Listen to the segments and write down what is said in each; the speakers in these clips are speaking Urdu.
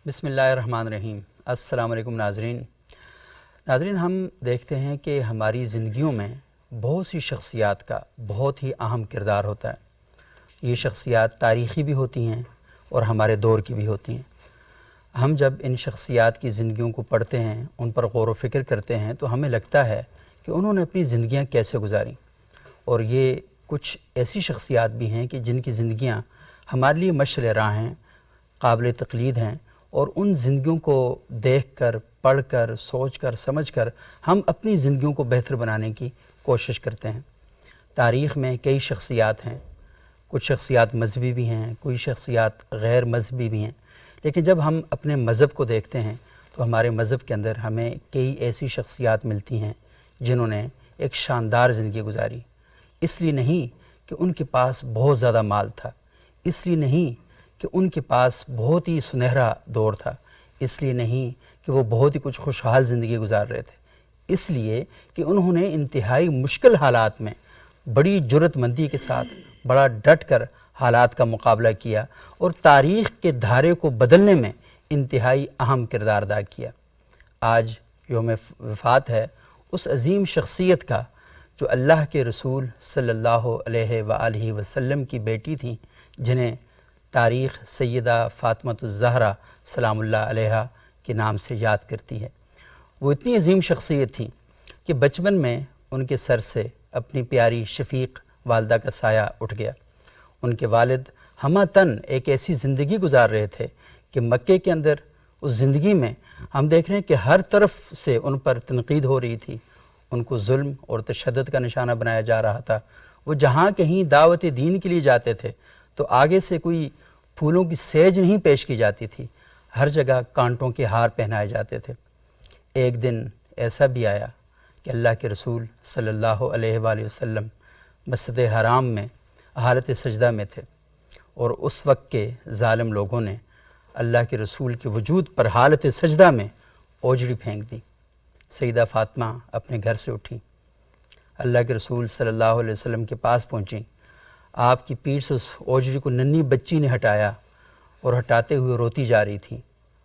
بسم اللہ الرحمن الرحیم۔ السلام علیکم ناظرین۔ ہم دیکھتے ہیں کہ ہماری زندگیوں میں بہت سی شخصیات کا بہت ہی اہم کردار ہوتا ہے۔ یہ شخصیات تاریخی بھی ہوتی ہیں اور ہمارے دور کی بھی ہوتی ہیں۔ ہم جب ان شخصیات کی زندگیوں کو پڑھتے ہیں، ان پر غور و فکر کرتے ہیں، تو ہمیں لگتا ہے کہ انہوں نے اپنی زندگیاں کیسے گزاریں، اور یہ کچھ ایسی شخصیات بھی ہیں کہ جن کی زندگیاں ہمارے لیے مشعل راہ ہیں، قابل تقلید ہیں، اور ان زندگیوں کو دیکھ کر، پڑھ کر، سوچ کر، سمجھ کر ہم اپنی زندگیوں کو بہتر بنانے کی کوشش کرتے ہیں۔ تاریخ میں کئی شخصیات ہیں، کچھ شخصیات مذہبی بھی ہیں، کوئی شخصیات غیر مذہبی بھی ہیں، لیکن جب ہم اپنے مذہب کو دیکھتے ہیں تو ہمارے مذہب کے اندر ہمیں کئی ایسی شخصیات ملتی ہیں جنہوں نے ایک شاندار زندگی گزاری۔ اس لیے نہیں کہ ان کے پاس بہت زیادہ مال تھا، اس لیے نہیں کہ ان کے پاس بہت ہی سنہرا دور تھا، اس لیے نہیں کہ وہ بہت ہی کچھ خوشحال زندگی گزار رہے تھے، اس لیے کہ انہوں نے انتہائی مشکل حالات میں بڑی جرأت مندی کے ساتھ بڑا ڈٹ کر حالات کا مقابلہ کیا اور تاریخ کے دھارے کو بدلنے میں انتہائی اہم کردار ادا کیا۔ آج یوم وفات ہے اس عظیم شخصیت کا جو اللہ کے رسول صلی اللہ علیہ وآلہ وسلم کی بیٹی تھیں، جنہیں تاریخ سیدہ فاطمۃ الزہرا سلام اللہ علیہا کے نام سے یاد کرتی ہے۔ وہ اتنی عظیم شخصیت تھیں کہ بچپن میں ان کے سر سے اپنی پیاری شفیق والدہ کا سایہ اٹھ گیا۔ ان کے والد ہمہ تن ایک ایسی زندگی گزار رہے تھے کہ مکے کے اندر اس زندگی میں ہم دیکھ رہے ہیں کہ ہر طرف سے ان پر تنقید ہو رہی تھی، ان کو ظلم اور تشدد کا نشانہ بنایا جا رہا تھا۔ وہ جہاں کہیں دعوت دین کے لیے جاتے تھے تو آگے سے کوئی پھولوں کی سیج نہیں پیش کی جاتی تھی، ہر جگہ کانٹوں کے ہار پہنائے جاتے تھے۔ ایک دن ایسا بھی آیا کہ اللہ کے رسول صلی اللہ علیہ وآلہ وسلم مسجد حرام میں حالت سجدہ میں تھے، اور اس وقت کے ظالم لوگوں نے اللہ کے رسول کے وجود پر حالت سجدہ میں اوجڑی پھینک دی۔ سیدہ فاطمہ اپنے گھر سے اٹھیں، اللہ کے رسول صلی اللہ علیہ وسلم کے پاس پہنچیں۔ آپ کی پیٹھ سے اس اوجڑی کو ننھی بچی نے ہٹایا اور ہٹاتے ہوئے روتی جا رہی تھیں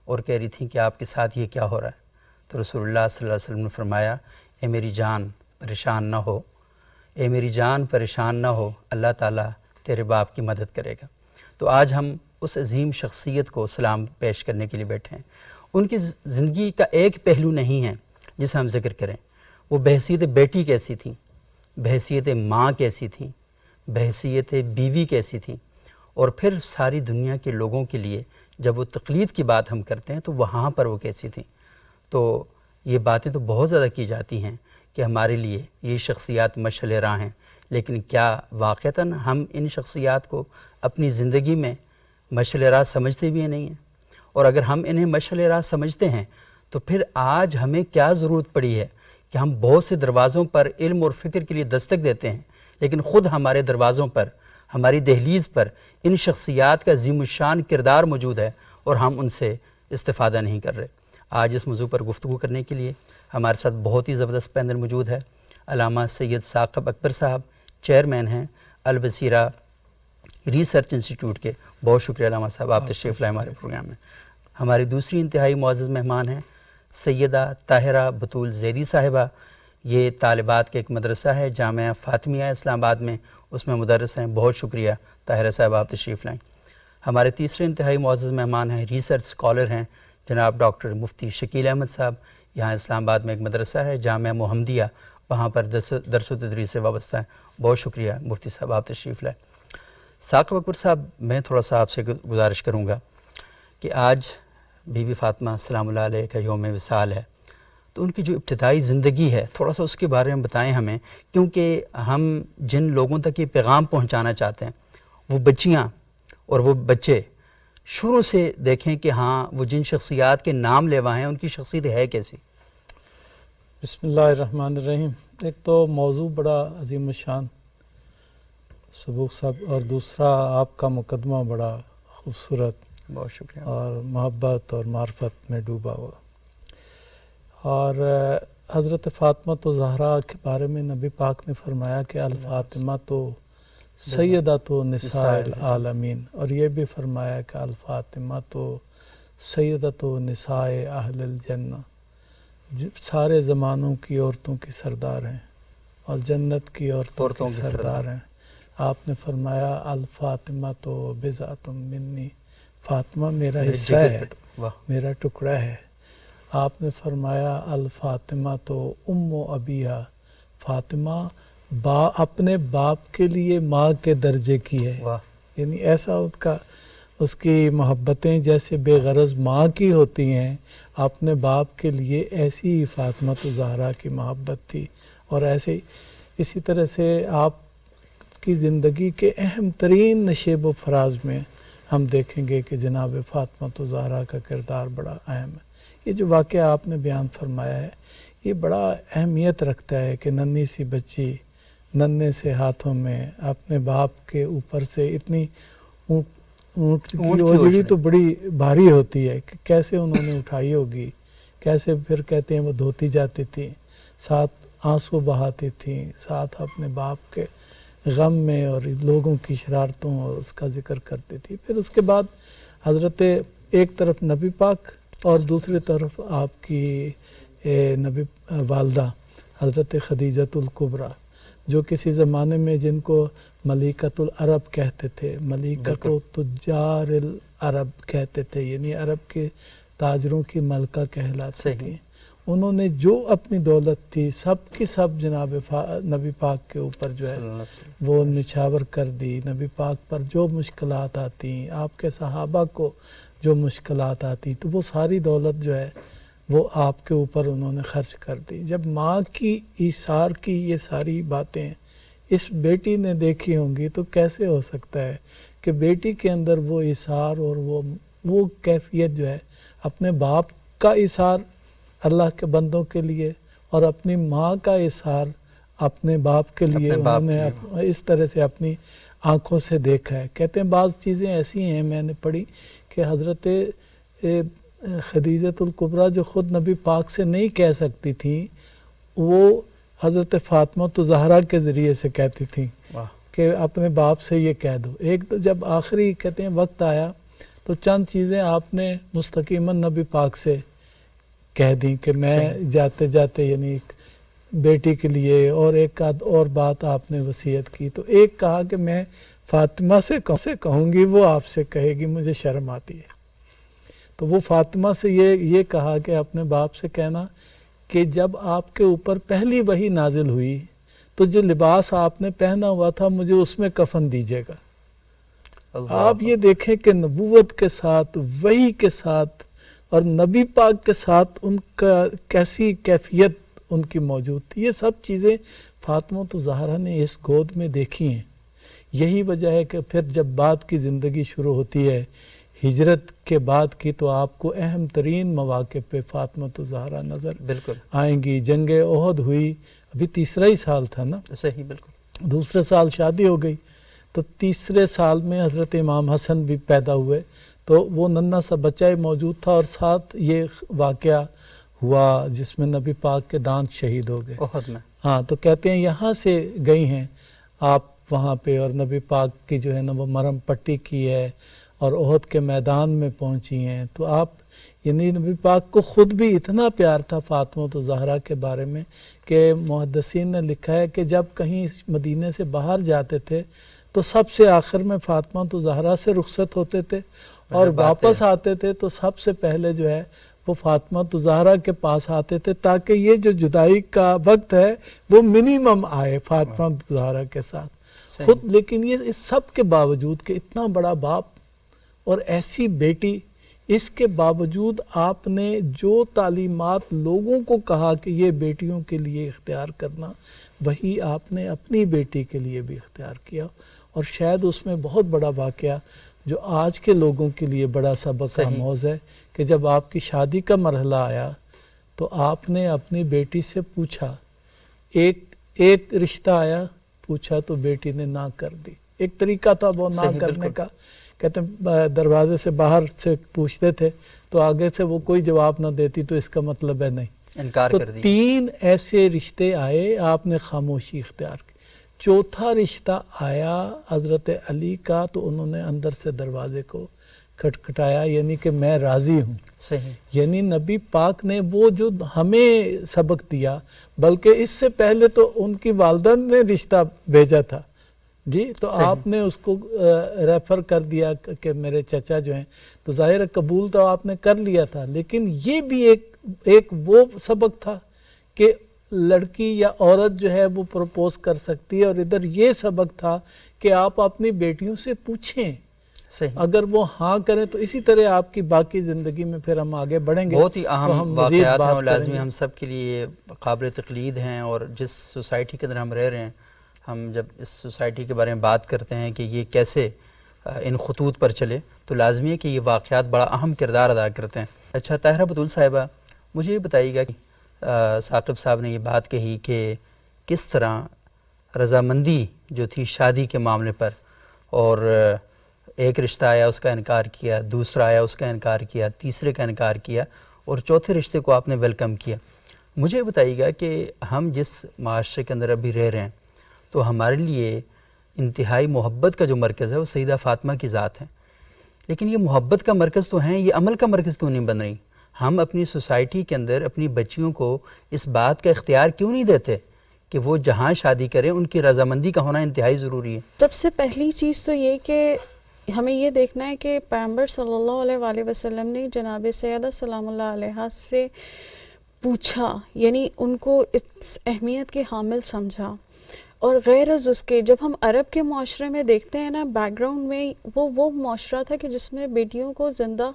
اور کہہ رہی تھیں کہ آپ کے ساتھ یہ کیا ہو رہا ہے؟ تو رسول اللہ صلی اللہ علیہ وسلم نے فرمایا، اے میری جان پریشان نہ ہو، اے میری جان پریشان نہ ہو، اللہ تعالیٰ تیرے باپ کی مدد کرے گا۔ تو آج ہم اس عظیم شخصیت کو سلام پیش کرنے کے لیے بیٹھے ہیں۔ ان کی زندگی کا ایک پہلو نہیں ہے جسے ہم ذکر کریں۔ وہ بحیثیت بیٹی کیسی تھیں، بحیثیت ماں کیسی تھیں، بحیثیت بیوی کیسی تھیں، اور پھر ساری دنیا کے لوگوں کے لیے جب وہ تقلید کی بات ہم کرتے ہیں تو وہاں پر وہ کیسی تھیں۔ تو یہ باتیں تو بہت زیادہ کی جاتی ہیں کہ ہمارے لیے یہ شخصیات مشعل راہ ہیں، لیکن کیا واقعتاً ہم ان شخصیات کو اپنی زندگی میں مشعل راہ سمجھتے بھی نہیں ہیں؟ اور اگر ہم انہیں مشعل راہ سمجھتے ہیں تو پھر آج ہمیں کیا ضرورت پڑی ہے کہ ہم بہت سے دروازوں پر علم اور فکر کے لیے دستک دیتے ہیں، لیکن خود ہمارے دروازوں پر، ہماری دہلیز پر ان شخصیات کا عظیم الشان کردار موجود ہے اور ہم ان سے استفادہ نہیں کر رہے۔ آج اس موضوع پر گفتگو کرنے کے لیے ہمارے ساتھ بہت ہی زبردست پینل موجود ہے۔ علامہ سید ثاقب اکبر صاحب چیئرمین ہیں البصیرہ ریسرچ انسٹیٹیوٹ کے۔ بہت شکریہ علامہ صاحب، آپ تشریف لائے ہمارے پروگرام میں۔ ہماری دوسری انتہائی معزز مہمان ہیں سیدہ طاہرہ بطول زیدی صاحبہ۔ یہ طالبات کا ایک مدرسہ ہے جامعہ فاطمیہ اسلام آباد میں، اس میں مدرس ہیں۔ بہت شکریہ طاہرہ صاحب، آپ تشریف لائیں۔ ہمارے تیسرے انتہائی معزز مہمان ہیں، ریسرچ اسکالر ہیں جناب ڈاکٹر مفتی شکیل احمد صاحب۔ یہاں اسلام آباد میں ایک مدرسہ ہے جامعہ محمدیہ، وہاں پر درس و تدریس سے وابستہ ہیں۔ بہت شکریہ مفتی صاحب، آپ تشریف لائیں۔ ثاقب اکبر صاحب، میں تھوڑا سا آپ سے گزارش کروں گا کہ آج بی بی فاطمہ سلام اللہ علیہ کا یوم وصال ہے، تو ان کی جو ابتدائی زندگی ہے تھوڑا سا اس کے بارے میں بتائیں ہمیں، کیونکہ ہم جن لوگوں تک یہ پیغام پہنچانا چاہتے ہیں وہ بچیاں اور وہ بچے شروع سے دیکھیں کہ ہاں وہ جن شخصیات کے نام لیوا ہیں ان کی شخصیت ہے کیسی۔ بسم اللہ الرحمن الرحیم. ایک تو موضوع بڑا عظیم الشان سبوق صاحب، اور دوسرا آپ کا مقدمہ بڑا خوبصورت، بہت شکریہ، اور محبت اور معرفت میں ڈوبا ہوا. اور حضرت فاطمہ تو زہرا کے بارے میں نبی پاک نے فرمایا کہ الفاطمہ تو سیدہ تو نساء العالمین، اور یہ بھی فرمایا کہ الفاطمہ تو سیدہ تو نساء اہل الجنہ، سارے زمانوں کی عورتوں کی سردار ہیں اور جنت کی عورتوں کی سردار ہیں. آپ نے فرمایا الفاطمہ تو بضعۃ منی، فاطمہ میرا حصہ ہے، میرا ٹکڑا ہے. آپ نے فرمایا الفاطمہ تو ام ابیہا، فاطمہ اپنے باپ کے لیے ماں کے درجے کی ہے. یعنی ایسا اس کی محبتیں جیسے بے غرض ماں کی ہوتی ہیں، اپنے باپ کے لیے ایسی ہی فاطمہ تو زہرا کی محبت تھی. اور ایسے اسی طرح سے آپ کی زندگی کے اہم ترین نشیب و فراز میں ہم دیکھیں گے کہ جناب فاطمہ تو زہرا کا کردار بڑا اہم ہے. یہ جو واقعہ آپ نے بیان فرمایا ہے یہ بڑا اہمیت رکھتا ہے کہ ننھی سی بچی ننھے سے ہاتھوں میں اپنے باپ کے اوپر سے اتنی اونٹ کی اوجڑی تو بڑی بھاری ہوتی ہے کہ کیسے انہوں نے اٹھائی ہوگی، کیسے پھر کہتے ہیں وہ دھوتی جاتی تھی، ساتھ آنسو بہاتی تھیں، ساتھ اپنے باپ کے غم میں اور لوگوں کی شرارتوں اور اس کا ذکر کرتی تھی. پھر اس کے بعد حضرت ایک طرف نبی پاک اور دوسری طرف آپ کی نبی والدہ حضرت خدیجۃ الکبریٰ، جو کسی زمانے میں جن کو ملیکۃ العرب کہتے تھے، ملیکۃ تجار العرب کہتے تھے، یعنی عرب کے تاجروں کی ملکہ کہلاتی تھیں. انہوں نے جو اپنی دولت تھی سب کی سب جناب نبی پاک کے اوپر جو ہے وہ نچھاور کر دی. نبی پاک پر جو مشکلات آتی، آپ کے صحابہ کو جو مشکلات آتی، تو وہ ساری دولت جو ہے وہ آپ کے اوپر انہوں نے خرچ کر دی. جب ماں کی ایثار کی یہ ساری باتیں اس بیٹی نے دیکھی ہوں گی تو کیسے ہو سکتا ہے کہ بیٹی کے اندر وہ ایثار اور وہ کیفیت جو ہے اپنے باپ کا ایثار اللہ کے بندوں کے لیے اور اپنی ماں کا ایثار اپنے باپ کے لیے انہوں نے اس طرح سے اپنی آنکھوں سے دیکھا ہے. کہتے ہیں بعض چیزیں ایسی ہیں میں نے پڑھی کہ حضرت خدیجۃ الکبریٰ جو خود نبی پاک سے نہیں کہہ سکتی تھیں، وہ حضرت فاطمہ تو زہرا کے ذریعے سے کہتی تھیں کہ اپنے باپ سے یہ کہہ دو. ایک تو جب آخری کہتے ہیں وقت آیا تو چند چیزیں آپ نے مستقیماً نبی پاک سے کہہ دیں کہ میں جاتے جاتے، یعنی ایک بیٹی کے لیے، اور ایک اور بات آپ نے وصیت کی. تو ایک کہا کہ میں فاطمہ سے کہوں گی، وہ آپ سے کہے گی مجھے شرم آتی ہے. تو وہ فاطمہ سے یہ کہا کہ اپنے باپ سے کہنا کہ جب آپ کے اوپر پہلی وحی نازل ہوئی تو جو لباس آپ نے پہنا ہوا تھا مجھے اس میں کفن دیجیے گا. آپ یہ دیکھیں کہ نبوت کے ساتھ، وحی کے ساتھ اور نبی پاک کے ساتھ ان کا کیسی کیفیت ان کی موجود تھی. یہ سب چیزیں فاطمہ تو زہرا نے اس گود میں دیکھی ہیں. یہی وجہ ہے کہ پھر جب بعد کی زندگی شروع ہوتی ہے ہجرت کے بعد کی، تو آپ کو اہم ترین مواقع پہ فاطمہ تو زہرا نظر آئیں گی. جنگ احد ہوئی، ابھی تیسرا ہی سال تھا نا، صحیح، بالکل. دوسرے سال شادی ہو گئی، تو تیسرے سال میں حضرت امام حسن بھی پیدا ہوئے. تو وہ ننھا سا بچہ ہی موجود تھا، اور ساتھ یہ واقعہ ہوا جس میں نبی پاک کے دانت شہید ہو گئے احد میں. ہاں، تو کہتے ہیں یہاں سے گئی ہیں آپ وہاں پہ، اور نبی پاک کی جو ہے نا وہ مرہم پٹی کی ہے اور احد کے میدان میں پہنچی ہیں. تو آپ یعنی نبی پاک کو خود بھی اتنا پیار تھا فاطمہ تو زہرا کے بارے میں کہ محدثین نے لکھا ہے کہ جب کہیں مدینے سے باہر جاتے تھے تو سب سے آخر میں فاطمہ تو زہرا سے رخصت ہوتے تھے، اور واپس آتے تھے تو سب سے پہلے جو ہے وہ فاطمہ تو زہرا کے پاس آتے تھے، تاکہ یہ جو جدائی کا وقت ہے وہ منیمم آئے فاطمہ تو زہرا کے ساتھ خود. لیکن یہ اس سب کے باوجود کہ اتنا بڑا باپ اور ایسی بیٹی، اس کے باوجود آپ نے جو تعلیمات لوگوں کو کہا کہ یہ بیٹیوں کے لیے اختیار کرنا، وہی آپ نے اپنی بیٹی کے لیے بھی اختیار کیا. اور شاید اس میں بہت بڑا واقعہ جو آج کے لوگوں کے لیے بڑا سبق آموز ہے کہ جب آپ کی شادی کا مرحلہ آیا تو آپ نے اپنی بیٹی سے پوچھا, ایک رشتہ آیا, پوچھا تو بیٹی نے نہ کر دی. ایک طریقہ تھا وہ نہ کرنے کا, کہتے ہیں دروازے سے باہر سے پوچھتے تھے تو آگے سے وہ کوئی جواب نہ دیتی تو اس کا مطلب ہے نہیں, انکار تو کر دی. 3 ایسے رشتے آئے, آپ نے خاموشی اختیار کی. چوتھا رشتہ آیا حضرت علی کا, تو انہوں نے اندر سے دروازے کو کھٹکھٹایا, یعنی کہ میں راضی ہوں. صحیح. یعنی نبی پاک نے وہ جو ہمیں سبق دیا, بلکہ اس سے پہلے تو ان کی والدہ نے رشتہ بھیجا تھا جی, تو صحیح. آپ نے اس کو ریفر کر دیا کہ میرے چچا جو ہیں, تو ظاہر قبول تو آپ نے کر لیا تھا, لیکن یہ بھی ایک وہ سبق تھا کہ لڑکی یا عورت جو ہے وہ پروپوز کر سکتی ہے, اور ادھر یہ سبق تھا کہ آپ اپنی بیٹیوں سے پوچھیں, صحیح. اگر وہ ہاں کریں تو اسی طرح آپ کی باقی زندگی میں پھر ہم آگے بڑھیں گے. بہت ہی اہم واقعات ہیں اور لازمی لازمی ہم سب کے لیے قابل تقلید ہیں, اور جس سوسائٹی کے اندر ہم رہ رہے ہیں, ہم جب اس سوسائٹی کے بارے میں بات کرتے ہیں کہ یہ کیسے ان خطوط پر چلے, تو لازمی ہے کہ یہ واقعات بڑا اہم کردار ادا کرتے ہیں. اچھا طاہرہ بطول صاحبہ, مجھے یہ بتائیے گا کہ ثاقب صاحب نے یہ بات کہی کہ کس طرح رضامندی جو تھی شادی کے معاملے پر, اور ایک رشتہ آیا اس کا انکار کیا, دوسرا آیا اس کا انکار کیا, تیسرے کا انکار کیا, اور چوتھے رشتے کو آپ نے ویلکم کیا. مجھے بتائیے گا کہ ہم جس معاشرے کے اندر ابھی رہ رہے ہیں, تو ہمارے لیے انتہائی محبت کا جو مرکز ہے وہ سیدہ فاطمہ کی ذات ہے, لیکن یہ محبت کا مرکز تو ہیں, یہ عمل کا مرکز کیوں نہیں بن رہی؟ ہم اپنی سوسائٹی کے اندر اپنی بچیوں کو اس بات کا اختیار کیوں نہیں دیتے کہ وہ جہاں شادی کریں ان کی رضامندی کا ہونا انتہائی ضروری ہے؟ سب سے پہلی چیز تو یہ کہ ہمیں یہ دیکھنا ہے کہ پیغمبر صلی اللہ علیہ وآلہ وسلم نے جناب سیدہ سلام اللہ علیہ سے پوچھا, یعنی ان کو اس اہمیت کے حامل سمجھا, اور غیر از اس کے جب ہم عرب کے معاشرے میں دیکھتے ہیں نا, بیک گراؤنڈ میں وہ معاشرہ تھا کہ جس میں بیٹیوں کو زندہ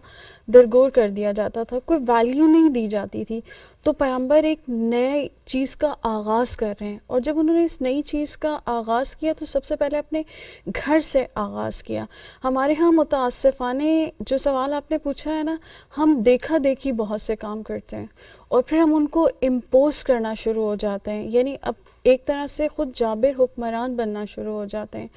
درگور کر دیا جاتا تھا, کوئی ویلیو نہیں دی جاتی تھی. تو پیغمبر ایک نئے چیز کا آغاز کر رہے ہیں, اور جب انہوں نے اس نئی چیز کا آغاز کیا تو سب سے پہلے اپنے گھر سے آغاز کیا. ہمارے ہاں متاسفانہ جو سوال آپ نے پوچھا ہے نا, ہم دیکھا دیکھی بہت سے کام کرتے ہیں اور پھر ہم ان کو امپوز کرنا شروع ہو جاتے ہیں, یعنی اب ایک طرح سے خود جابر حکمران بننا شروع ہو جاتے ہیں.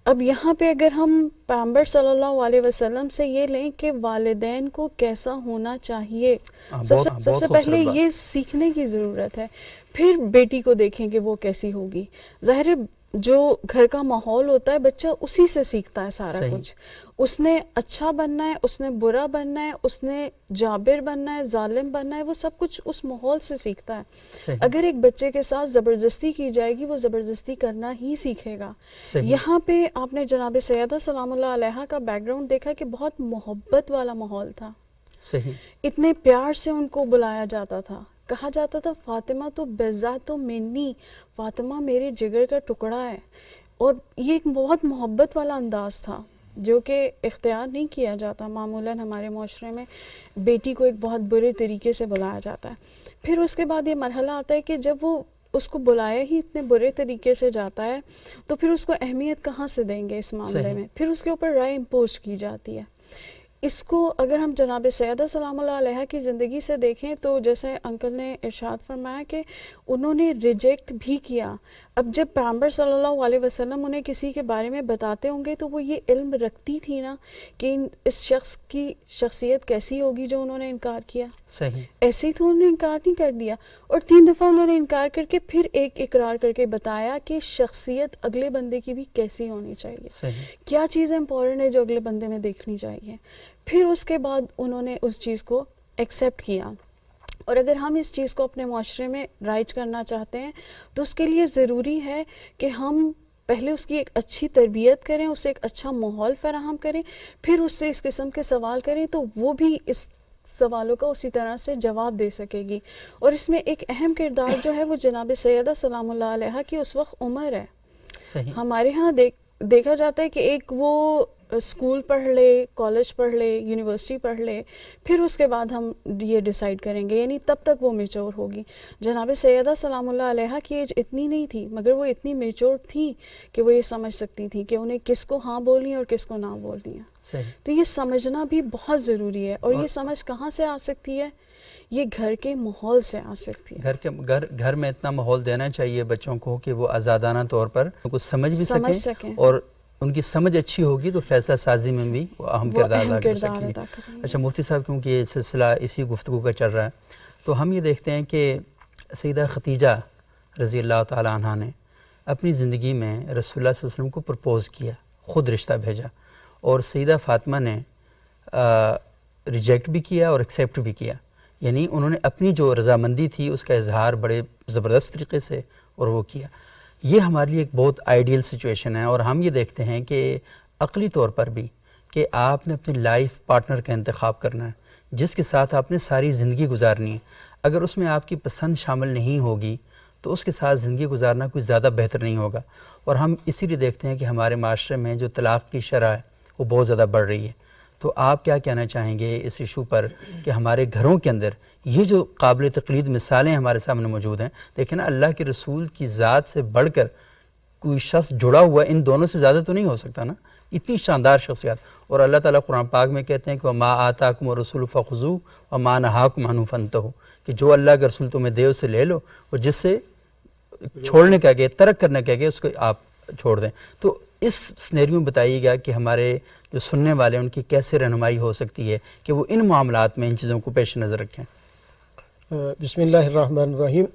اب یہاں پہ اگر ہم پیغمبر صلی اللہ علیہ وسلم سے یہ لیں کہ والدین کو کیسا ہونا چاہیے, سب سے پہلے یہ سیکھنے کی ضرورت ہے. پھر بیٹی کو دیکھیں کہ وہ کیسی ہوگی. ظاہر ہے جو گھر کا ماحول ہوتا ہے بچہ اسی سے سیکھتا ہے سارا کچھ. اس نے اچھا بننا ہے, اس نے برا بننا ہے, اس نے جابر بننا ہے, ظالم بننا ہے, وہ سب کچھ اس ماحول سے سیکھتا ہے. اگر ایک بچے کے ساتھ زبردستی کی جائے گی وہ زبردستی کرنا ہی سیکھے گا. یہاں پہ آپ نے جناب سیدہ سلام اللہ علیہ کا بیک گراؤنڈ دیکھا کہ بہت محبت والا ماحول تھا. اتنے پیار سے ان کو بلایا جاتا تھا, کہا جاتا تھا فاطمہ تو بذات منی, فاطمہ میرے جگر کا ٹکڑا ہے. اور یہ ایک بہت محبت والا انداز تھا جو کہ اختیار نہیں کیا جاتا. معمولاً ہمارے معاشرے میں بیٹی کو ایک بہت برے طریقے سے بلایا جاتا ہے. پھر اس کے بعد یہ مرحلہ آتا ہے کہ جب وہ اس کو بلایا ہی اتنے برے طریقے سے جاتا ہے تو پھر اس کو اہمیت کہاں سے دیں گے اس معاملے میں. پھر اس کے اوپر رائے امپوز کی جاتی ہے. اس کو اگر ہم جناب سیدہ سلام اللہ علیہ کی زندگی سے دیکھیں تو جیسے انکل نے ارشاد فرمایا کہ انہوں نے ریجیکٹ بھی کیا. اب جب پیغمبر صلی اللہ علیہ وسلم انہیں کسی کے بارے میں بتاتے ہوں گے تو وہ یہ علم رکھتی تھی نا کہ اس شخص کی شخصیت کیسی ہوگی جو انہوں نے انکار کیا. ایسے ہی تو انہوں نے انکار نہیں کر دیا, اور 3 دفعہ انہوں نے انکار کر کے پھر ایک اقرار کر کے بتایا کہ شخصیت اگلے بندے کی بھی کیسی ہونی چاہیے, کیا چیزیں امپورٹنٹ ہے جو اگلے بندے میں دیکھنی چاہیے. پھر اس کے بعد انہوں نے اس چیز کو ایکسیپٹ کیا. اور اگر ہم اس چیز کو اپنے معاشرے میں رائج کرنا چاہتے ہیں تو اس کے لیے ضروری ہے کہ ہم پہلے اس کی ایک اچھی تربیت کریں, اسے ایک اچھا ماحول فراہم کریں, پھر اس سے اس قسم کے سوال کریں تو وہ بھی اس سوالوں کا اسی طرح سے جواب دے سکے گی. اور اس میں ایک اہم کردار جو ہے وہ جناب سیدہ سلام اللہ علیہ کی اس وقت عمر ہے. ہمارے ہاں دیکھا جاتا ہے کہ ایک وہ اسکول پڑھ لے, کالج پڑھ لے, یونیورسٹی پڑھ لے, پھر اس کے بعد ہم یہ ڈیسائیڈ کریں گے, یعنی تب تک وہ میچور ہوگی. جناب سیدہ سلام اللہ علیہ کی ایج اتنی نہیں تھی مگر وہ اتنی میچور تھی کہ وہ یہ سمجھ سکتی تھی کہ انہیں کس کو ہاں بولنی ہے اور کس کو نہ بولنی ہے. تو یہ سمجھنا بھی بہت ضروری ہے. اور یہ سمجھ کہاں سے آ سکتی ہے؟ یہ گھر کے ماحول سے آ سکتی ہے. گھر میں اتنا ماحول دینا چاہیے بچوں کو کہ وہ آزادانہ طور پر کچھ سمجھ بھی سکیں اور ان کی سمجھ اچھی ہوگی تو فیصلہ سازی میں بھی وہ اہم کردار ادا کر سکیں. اچھا مفتی صاحب، کیونکہ یہ سلسلہ اسی گفتگو کا چل رہا ہے تو ہم یہ دیکھتے ہیں کہ سیدہ خدیجہ رضی اللہ تعالیٰ عنہ نے اپنی زندگی میں رسول اللہ صلی اللہ علیہ وسلم کو پرپوز کیا، خود رشتہ بھیجا، اور سیدہ فاطمہ نے ریجیکٹ بھی کیا اور ایکسیپٹ بھی کیا. یعنی انہوں نے اپنی جو رضامندی تھی اس کا اظہار بڑے زبردست طریقے سے اور وہ کیا. یہ ہمارے لیے ایک بہت آئیڈیل سچویشن ہے، اور ہم یہ دیکھتے ہیں کہ عقلی طور پر بھی کہ آپ نے اپنی لائف پارٹنر کا انتخاب کرنا ہے جس کے ساتھ آپ نے ساری زندگی گزارنی ہے. اگر اس میں آپ کی پسند شامل نہیں ہوگی تو اس کے ساتھ زندگی گزارنا کوئی زیادہ بہتر نہیں ہوگا. اور ہم اسی لیے دیکھتے ہیں کہ ہمارے معاشرے میں جو طلاق کی شرح ہے وہ بہت زیادہ بڑھ رہی ہے. تو آپ کیا کہنا چاہیں گے اس ایشو پر کہ ہمارے گھروں کے اندر یہ جو قابل تقلید مثالیں ہمارے سامنے موجود ہیں؟ دیکھیں نا، اللہ کے رسول کی ذات سے بڑھ کر کوئی شخص جڑا ہوا ان دونوں سے زیادہ تو نہیں ہو سکتا نا، اتنی شاندار شخصیات. اور اللہ تعالیٰ قرآن پاک میں کہتے ہیں کہ وَمَا آتَاكُمُ الرَّسُولُ فَخُذُوهُ وَمَا نَهَاكُمْ عَنْهُ فَانْتَهُوا، کہ جو اللہ کا رسول تمہیں دے اسے لے لو، اور جس سے چھوڑنے کا کہ ترک کرنے کا کہ اس کو آپ چھوڑ دیں. تو اس سنیریو میں بتائیے گا کہ ہمارے جو سننے والے ان کی کیسے رہنمائی ہو سکتی ہے کہ وہ ان معاملات میں ان چیزوں کو پیش نظر رکھیں. بسم اللہ الرحمن الرحیم.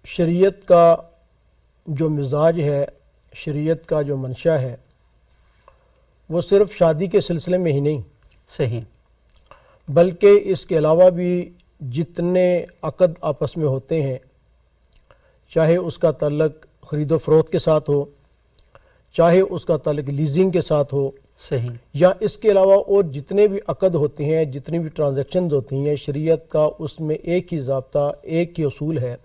شریعت کا جو مزاج ہے، شریعت کا جو منشا ہے، وہ صرف شادی کے سلسلے میں ہی نہیں، صحیح، بلکہ اس کے علاوہ بھی جتنے عقد آپس میں ہوتے ہیں، چاہے اس کا تعلق خرید و فروخت کے ساتھ ہو، چاہے اس کا تعلق لیزنگ کے ساتھ ہو، صحیح، یا اس کے علاوہ اور جتنے بھی عقد ہوتے ہیں، جتنی بھی ٹرانزیکشنز ہوتی ہیں، شریعت کا اس میں ایک ہی ضابطہ، ایک ہی اصول ہے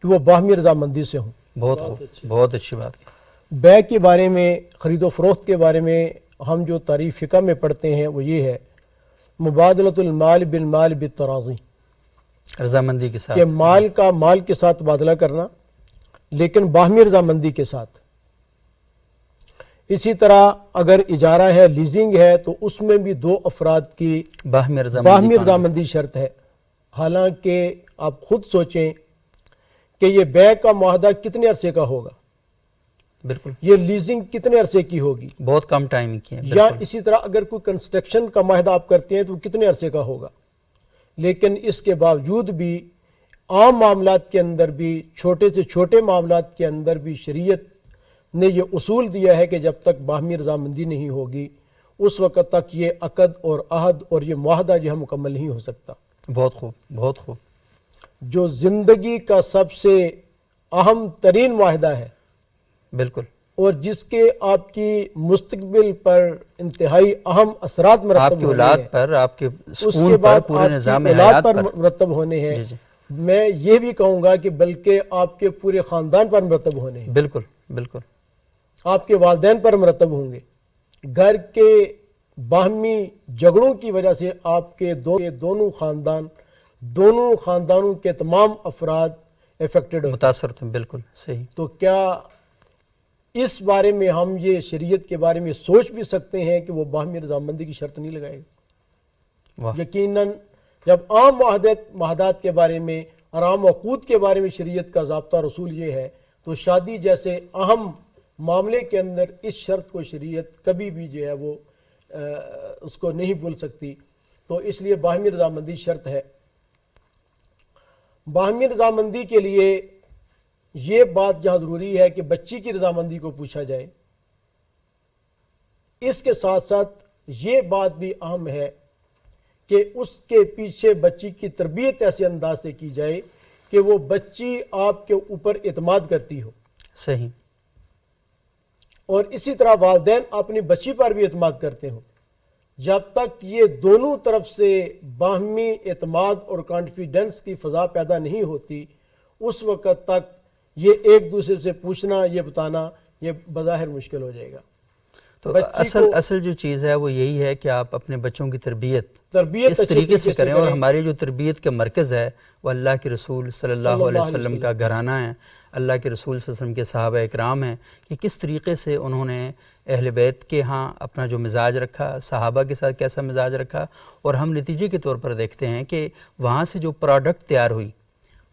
کہ وہ باہمی رضامندی سے ہوں. بہت خوب، بہت اچھی بات. بیع کے بارے میں، خرید و فروخت کے بارے میں ہم جو تعریف فقہ میں پڑھتے ہیں وہ یہ ہے: مبادلۃ المال بالمال بالتراضی، رضامندی کے ساتھ، کہ مال کا مال کے ساتھ تبادلہ کرنا لیکن باہمی رضامندی کے ساتھ. اسی طرح اگر اجارہ ہے، لیزنگ ہے، تو اس میں بھی دو افراد کی باہمی باہمی رضامندی شرط ہے. حالانکہ آپ خود سوچیں کہ یہ بیع کا معاہدہ کتنے عرصے کا ہوگا، بالکل، یہ لیزنگ کتنے عرصے کی ہوگی، بہت کم ٹائم کی ہے. یا اسی طرح اگر کوئی کنسٹرکشن کا معاہدہ آپ کرتے ہیں تو وہ کتنے عرصے کا ہوگا. لیکن اس کے باوجود بھی عام معاملات کے اندر بھی، چھوٹے سے چھوٹے معاملات کے اندر بھی شریعت نے یہ اصول دیا ہے کہ جب تک باہمی رضامندی نہیں ہوگی اس وقت تک یہ عقد اور عہد اور یہ معاہدہ جو ہے مکمل نہیں ہو سکتا. بہت خوب، بہت خوب. جو زندگی کا سب سے اہم ترین معاہدہ ہے، بالکل، اور جس کے آپ کی مستقبل پر انتہائی اہم اثرات آپ مرتب کی ہونے اولاد ہیں، پر، آپ کے اس کے سکون پر، بعد پورے آپ نظام کی اولاد حیات پر پر. مرتب ہونے ہیں. جی جی، میں یہ بھی کہوں گا کہ بلکہ آپ کے پورے خاندان پر مرتب ہونے ہیں، بالکل بالکل، آپ کے والدین پر مرتب ہوں گے. گھر کے باہمی جھگڑوں کی وجہ سے آپ کے دونوں خاندانوں کے تمام افراد افیکٹڈ ہوتے ہیں. متاثر ہوتے ہیں، بالکل صحیح. تو کیا اس بارے میں ہم یہ شریعت کے بارے میں سوچ بھی سکتے ہیں کہ وہ باہمی رضامندی کی شرط نہیں لگائے گا؟ واہ، یقیناً جب عام معاہدات کے بارے میں اور عام عقود کے بارے میں شریعت کا ضابطہ رسول یہ ہے، تو شادی جیسے اہم معاملے کے اندر اس شرط کو شریعت کبھی بھی جو ہے وہ اس کو نہیں بھول سکتی. تو اس لیے باہمی رضامندی شرط ہے. باہمی رضامندی کے لیے یہ بات جہاں ضروری ہے کہ بچی کی رضامندی کو پوچھا جائے، اس کے ساتھ ساتھ یہ بات بھی اہم ہے کہ اس کے پیچھے بچی کی تربیت ایسے انداز سے کی جائے کہ وہ بچی آپ کے اوپر اعتماد کرتی ہو. صحیح. اور اسی طرح والدین اپنی بچی پر بھی اعتماد کرتے ہوں. جب تک یہ دونوں طرف سے باہمی اعتماد اور کانفیڈنس کی فضا پیدا نہیں ہوتی اس وقت تک یہ ایک دوسرے سے پوچھنا، یہ بتانا، یہ بظاہر مشکل ہو جائے گا. تو اصل جو چیز ہے وہ یہی ہے کہ آپ اپنے بچوں کی تربیت اس طریقے سے کریں، اور ہماری جو تربیت کا مرکز ہے وہ اللہ کے رسول صلی اللہ علیہ وسلم کا گھرانہ ہے، اللہ کے رسول صلی اللہ علیہ وسلم کے صحابہ اکرام ہیں کہ کس طریقے سے انہوں نے اہل بیت کے ہاں اپنا جو مزاج رکھا، صحابہ کے ساتھ کیسا مزاج رکھا، اور ہم نتیجے کے طور پر دیکھتے ہیں کہ وہاں سے جو پروڈکٹ تیار ہوئی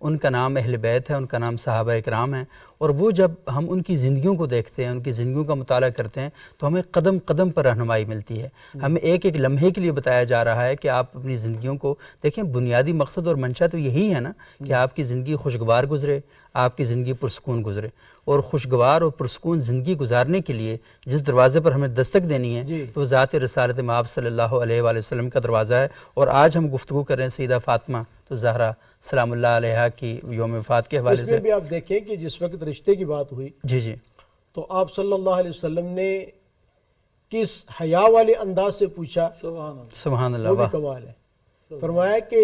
ان کا نام اہل بیت ہے، ان کا نام صحابہ اکرام ہیں، اور وہ جب ہم ان کی زندگیوں کو دیکھتے ہیں، ان کی زندگیوں کا مطالعہ کرتے ہیں تو ہمیں قدم قدم پر رہنمائی ملتی ہے. ہمیں ایک ایک لمحے کے لیے بتایا جا رہا ہے کہ آپ اپنی زندگیوں کو دیکھیں. بنیادی مقصد اور منشا تو یہی ہے نا کہ آپ کی زندگی خوشگوار گزرے، آپ کی زندگی پرسکون گزرے، اور خوشگوار اور پرسکون زندگی گزارنے کے لیے جس دروازے پر ہمیں دستک دینی ہے تو ذات رسالت مآب صلی اللہ علیہ وآلہ وسلم کا دروازہ ہے. اور آج ہم گفتگو کر رہے ہیں سیدہ فاطمہ تو زہرا سلام اللہ علیہا کی یوم وفات کے حوالے اس سے. میں بھی آپ دیکھیں کہ جس وقت رشتے کی بات ہوئی جی تو آپ صلی اللہ علیہ وسلم نے کس حیا والے انداز سے پوچھا، سبحان اللہ. وہ بھی واہ کمال ہے. فرمایا کہ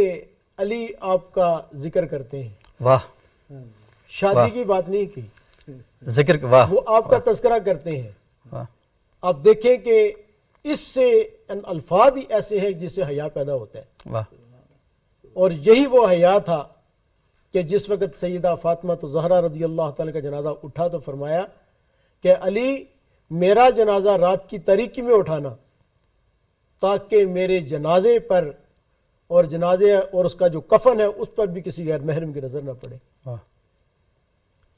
علی آپ کا ذکر کرتے ہیں، واہ، شادی کی بات نہیں کی، ذکر واہ وہ آپ کا تذکرہ کرتے ہیں. واہ آپ دیکھیں کہ اس سے الفاظ ہی ایسے ہیں جس سے حیا پیدا ہوتا ہے. واہ. اور یہی وہ حیا تھا کہ جس وقت سیدہ فاطمہ تو زہرا رضی اللہ تعالی کا جنازہ اٹھا تو فرمایا کہ علی میرا جنازہ رات کی تاریکی میں اٹھانا تاکہ میرے جنازے پر اور جنازے اور اس کا جو کفن ہے اس پر بھی کسی غیر محرم کی نظر نہ پڑے. واہ.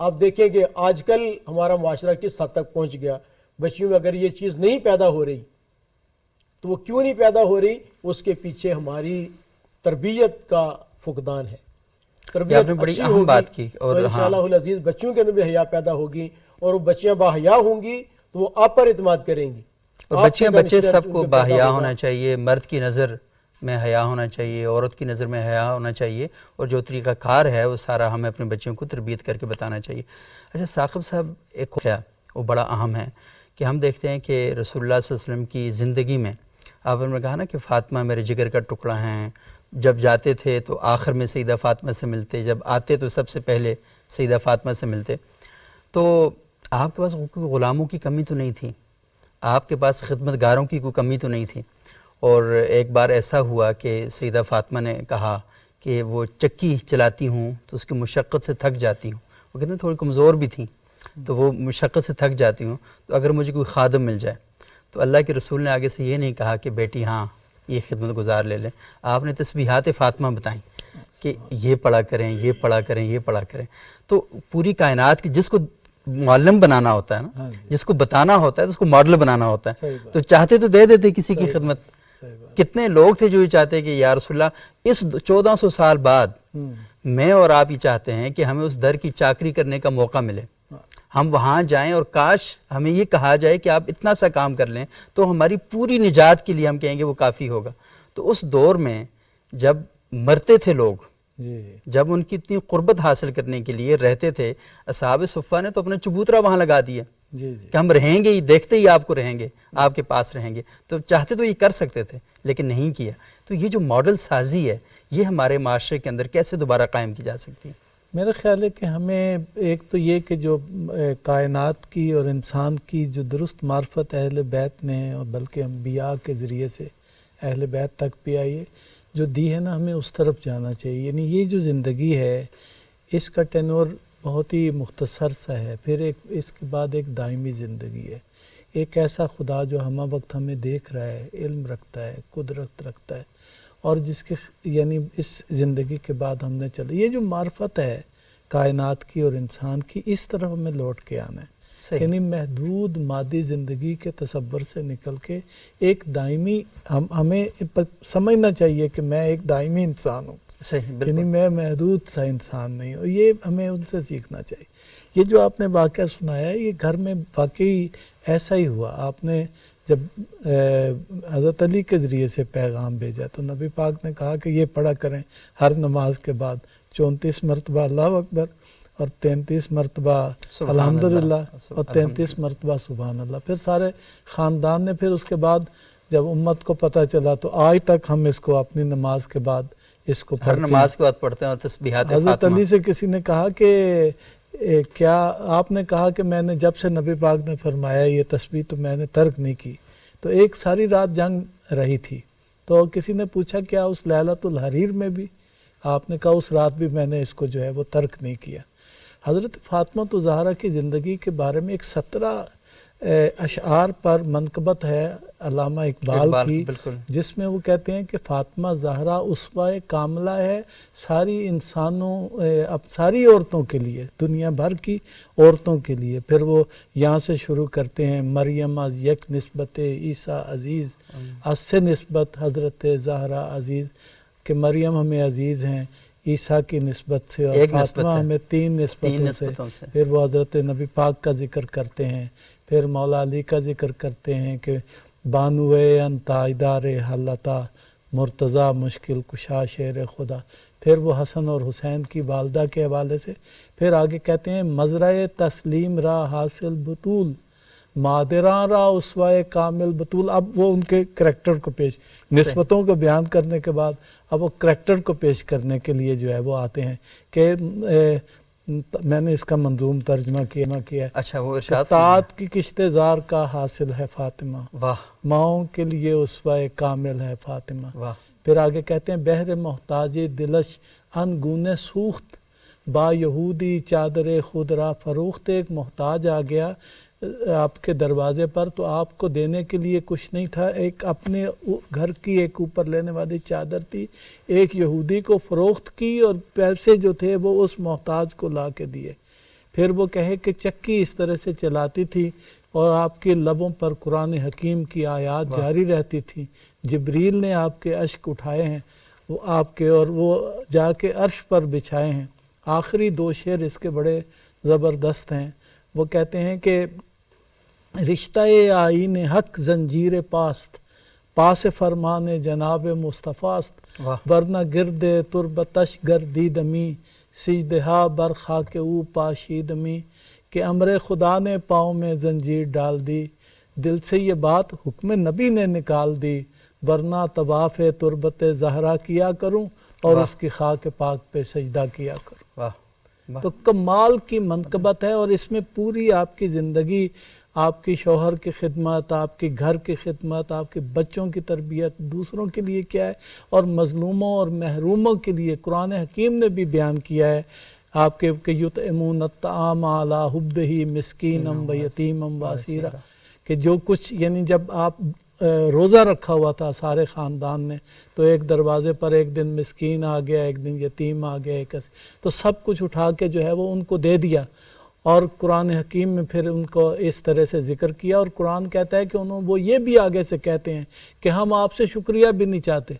آپ دیکھیں کہ آج کل ہمارا معاشرہ کس حد تک پہنچ گیا. بچیوں میں اگر یہ چیز نہیں پیدا ہو رہی تو وہ کیوں نہیں پیدا ہو رہی؟ اس کے پیچھے ہماری تربیت کا فقدان ہے. یہ آپ نے بڑی اہم بات کی. اور انشاءاللہ العزیز بچیوں کے اندر بھی حیا پیدا ہوگی اور وہ بچیاں باحیا ہوں گی تو وہ آپ پر اعتماد کریں گی. اور بچیاں بچے سب کو باحیا ہونا چاہیے. مرد کی نظر میں حیا ہونا چاہیے، عورت کی نظر میں حیا ہونا چاہیے، اور جو طریقہ کار ہے وہ سارا ہمیں اپنے بچوں کو تربیت کر کے بتانا چاہیے. اچھا ثاقب صاحب، ایک واقعہ وہ بڑا اہم ہے کہ ہم دیکھتے ہیں کہ رسول اللہ صلی اللہ علیہ وسلم کی زندگی میں آپ نے کہا نا کہ فاطمہ میرے جگر کا ٹکڑا ہیں. جب جاتے تھے تو آخر میں سیدہ فاطمہ سے ملتے، جب آتے تو سب سے پہلے سیدہ فاطمہ سے ملتے. تو آپ کے پاس کوئی غلاموں کی کمی تو نہیں تھی، آپ کے پاس خدمت گاروں کی کوئی کمی تو نہیں تھی. اور ایک بار ایسا ہوا کہ سیدہ فاطمہ نے کہا کہ وہ چکی چلاتی ہوں تو اس کی مشقت سے تھک جاتی ہوں. وہ کہتے ہیں تھوڑی کمزور بھی تھیں تو وہ مشقت سے تھک جاتی ہوں، تو اگر مجھے کوئی خادم مل جائے. تو اللہ کے رسول نے آگے سے یہ نہیں کہا کہ بیٹی ہاں یہ خدمت گزار لے لیں. آپ نے تسبیحات فاطمہ بتائیں کہ یہ پڑھا کریں، یہ پڑھا کریں، یہ پڑھا کریں. تو پوری کائنات کی جس کو معلم بنانا ہوتا ہے نا، جس کو بتانا ہوتا ہے تو اس کو ماڈل بنانا ہوتا ہے. تو چاہتے تو دے دیتے کسی کی خدمت. کتنے لوگ تھے جو یہ چاہتے کہ یا رسول اللہ اس 1400 سال بعد میں اور آپ یہ چاہتے ہیں کہ ہمیں اس در کی چاکری کرنے کا موقع ملے، ہم وہاں جائیں اور کاش ہمیں یہ کہا جائے کہ آپ اتنا سا کام کر لیں تو ہماری پوری نجات کے لیے ہم کہیں گے وہ کافی ہوگا. تو اس دور میں جب مرتے تھے لوگ، جب ان کی اتنی قربت حاصل کرنے کے لیے رہتے تھے، اصحاب صفہ نے تو اپنا چبوترا وہاں لگا دیا کہ ہم رہیں گے، ہی دیکھتے ہی آپ کو رہیں گے، آپ کے پاس رہیں گے. تو چاہتے تو یہ کر سکتے تھے لیکن نہیں کیا. تو یہ جو ماڈل سازی ہے یہ ہمارے معاشرے کے اندر کیسے دوبارہ قائم کی جا سکتی ہے؟ میرا خیال ہے کہ ہمیں ایک تو یہ کہ جو کائنات کی اور انسان کی جو درست معرفت اہل بیت نے اور بلکہ انبیاء کے ذریعے سے اہل بیت تک بھی آئی ہے جو دی ہے نا، ہمیں اس طرف جانا چاہیے. یعنی یہ جو زندگی ہے اس کا ٹینور بہت ہی مختصر سا ہے، پھر ایک اس کے بعد ایک دائمی زندگی ہے. ایک ایسا خدا جو ہمہ وقت ہمیں دیکھ رہا ہے، علم رکھتا ہے، قدرت رکھتا ہے، اور جس کے یعنی اس زندگی کے بعد ہم نے چلے یہ جو معرفت ہے کائنات کی اور انسان کی، اس طرف ہمیں لوٹ کے آنا ہے. یعنی محدود مادی زندگی کے تصور سے نکل کے ایک دائمی ہمیں سمجھنا چاہیے کہ میں ایک دائمی انسان ہوں. یعنی میں محدود سا انسان نہیں ہوں. یہ ہمیں ان سے سیکھنا چاہیے. یہ جو آپ نے واقعہ سنایا ہے یہ گھر میں واقعی ایسا ہی ہوا. آپ نے جب حضرت علی کے ذریعے سے پیغام بھیجا تو نبی پاک نے کہا کہ یہ پڑھا کریں ہر نماز کے بعد 34 مرتبہ اللہ اکبر اور 33 مرتبہ الحمدللہ اور 33 مرتبہ سبحان اللہ. پھر سارے خاندان نے پھر اس کے بعد جب امت کو پتہ چلا تو آج تک ہم اس کو اپنی نماز کے بعد اس کو ہر نماز کے بعد پڑھتے ہیں. اور تسبیحات فاطمہ. حضرت علی سے کسی نے کہا کہ کیا آپ نے کہا کہ میں نے جب سے نبی پاک نے فرمایا یہ تسبیح تو میں نے ترک نہیں کی. تو ایک ساری رات جنگ رہی تھی تو کسی نے پوچھا کیا اس لیلۃ الحریر میں بھی؟ آپ نے کہا اس رات بھی میں نے اس کو جو ہے وہ ترک نہیں کیا. حضرت فاطمہ تو زہرا کی زندگی کے بارے میں ایک 17 اشعار پر منقبت ہے علامہ اقبال کی، بالکل جس میں وہ کہتے ہیں کہ فاطمہ زہرا اسوہ کاملہ ہے ساری انسانوں اب ساری عورتوں کے لیے، دنیا بھر کی عورتوں کے لیے۔ پھر وہ یہاں سے شروع کرتے ہیں مریم از یک نسبت عیسیٰ عزیز، از سے نسبت حضرت زہرا عزیز، کہ مریم ہمیں عزیز ہیں عیسیٰ کی نسبت سے، اور ایک نسبت فاطمہ ہے، ہمیں تین نسبتوں سے۔ پھر وہ حضرت نبی پاک کا ذکر کرتے ہیں، پھر مولا علی کا ذکر کرتے ہیں کہ بانوے انتا ادار حلتا مرتضی مشکل کشا شیر خدا۔ پھر وہ حسن اور حسین کی والدہ کے حوالے سے، پھر آگے کہتے ہیں مزرع تسلیم را حاصل بطول مادراں را اسوہ کامل بطول۔ اب وہ ان کے کریکٹر کو پیش، نسبتوں کو بیان کرنے کے بعد اب وہ کریکٹر کو پیش کرنے کے لیے جو ہے وہ آتے ہیں کہ میں نے اس کا منظوم ترجمہ کیا ہے۔ اچھا وہ ارشاد طاعت کی کشتے زار کا حاصل ہے فاطمہ، واہ ماؤں کے لیے اسوہ کامل ہے فاطمہ۔ واہ، پھر آگے کہتے ہیں بہر محتاج دلش انگونے سوخت با یہودی چادر خود را فروخت۔ ایک محتاج آ گیا آپ کے دروازے پر تو آپ کو دینے کے لیے کچھ نہیں تھا، ایک اپنے گھر کی ایک اوپر لینے والی چادر تھی، ایک یہودی کو فروخت کی اور پیسے جو تھے وہ اس محتاج کو لا کے دیے۔ پھر وہ کہے کہ چکی اس طرح سے چلاتی تھی اور آپ کے لبوں پر قرآن حکیم کی آیات جاری رہتی تھی، جبریل نے آپ کے اشک اٹھائے ہیں وہ آپ کے، اور وہ جا کے عرش پر بچھائے ہیں۔ آخری دو شعر اس کے بڑے زبردست ہیں، وہ کہتے ہیں کہ رشتہ آئین حق زنجیر پاست پاس فرمان جناب مصطفیٰ است، ورنہ گرد تربتش گردیدمی سجدہا بر خاک او پاشیدمی، کہ امر خدا نے پاؤں میں زنجیر ڈال دی، دل سے یہ بات حکم نبی نے نکال دی، ورنہ طواف تربت زہرا کیا کروں اور اس کی خاک پاک پہ سجدہ کیا کروں۔ تو کمال کی منقبت ہے، اور اس میں پوری آپ کی زندگی، آپ کی شوہر کی خدمت، آپ کی گھر کی خدمت، آپ کے بچوں کی تربیت، دوسروں کے لیے کیا ہے، اور مظلوموں اور محروموں کے لیے قرآن حکیم نے بھی بیان کیا ہے آپ کے کہ یطعمون الطعام علی حبہ مسکینا و یتیما و اسیرا، کہ جو کچھ یعنی جب آپ روزہ رکھا ہوا تھا سارے خاندان نے، تو ایک دروازے پر ایک دن مسکین آ گیا، ایک دن یتیم آ گیا، تو سب کچھ اٹھا کے جو ہے وہ ان کو دے دیا، اور قرآن حکیم میں پھر ان کو اس طرح سے ذکر کیا، اور قرآن کہتا ہے کہ وہ یہ بھی آگے سے کہتے ہیں کہ ہم آپ سے شکریہ بھی نہیں چاہتے،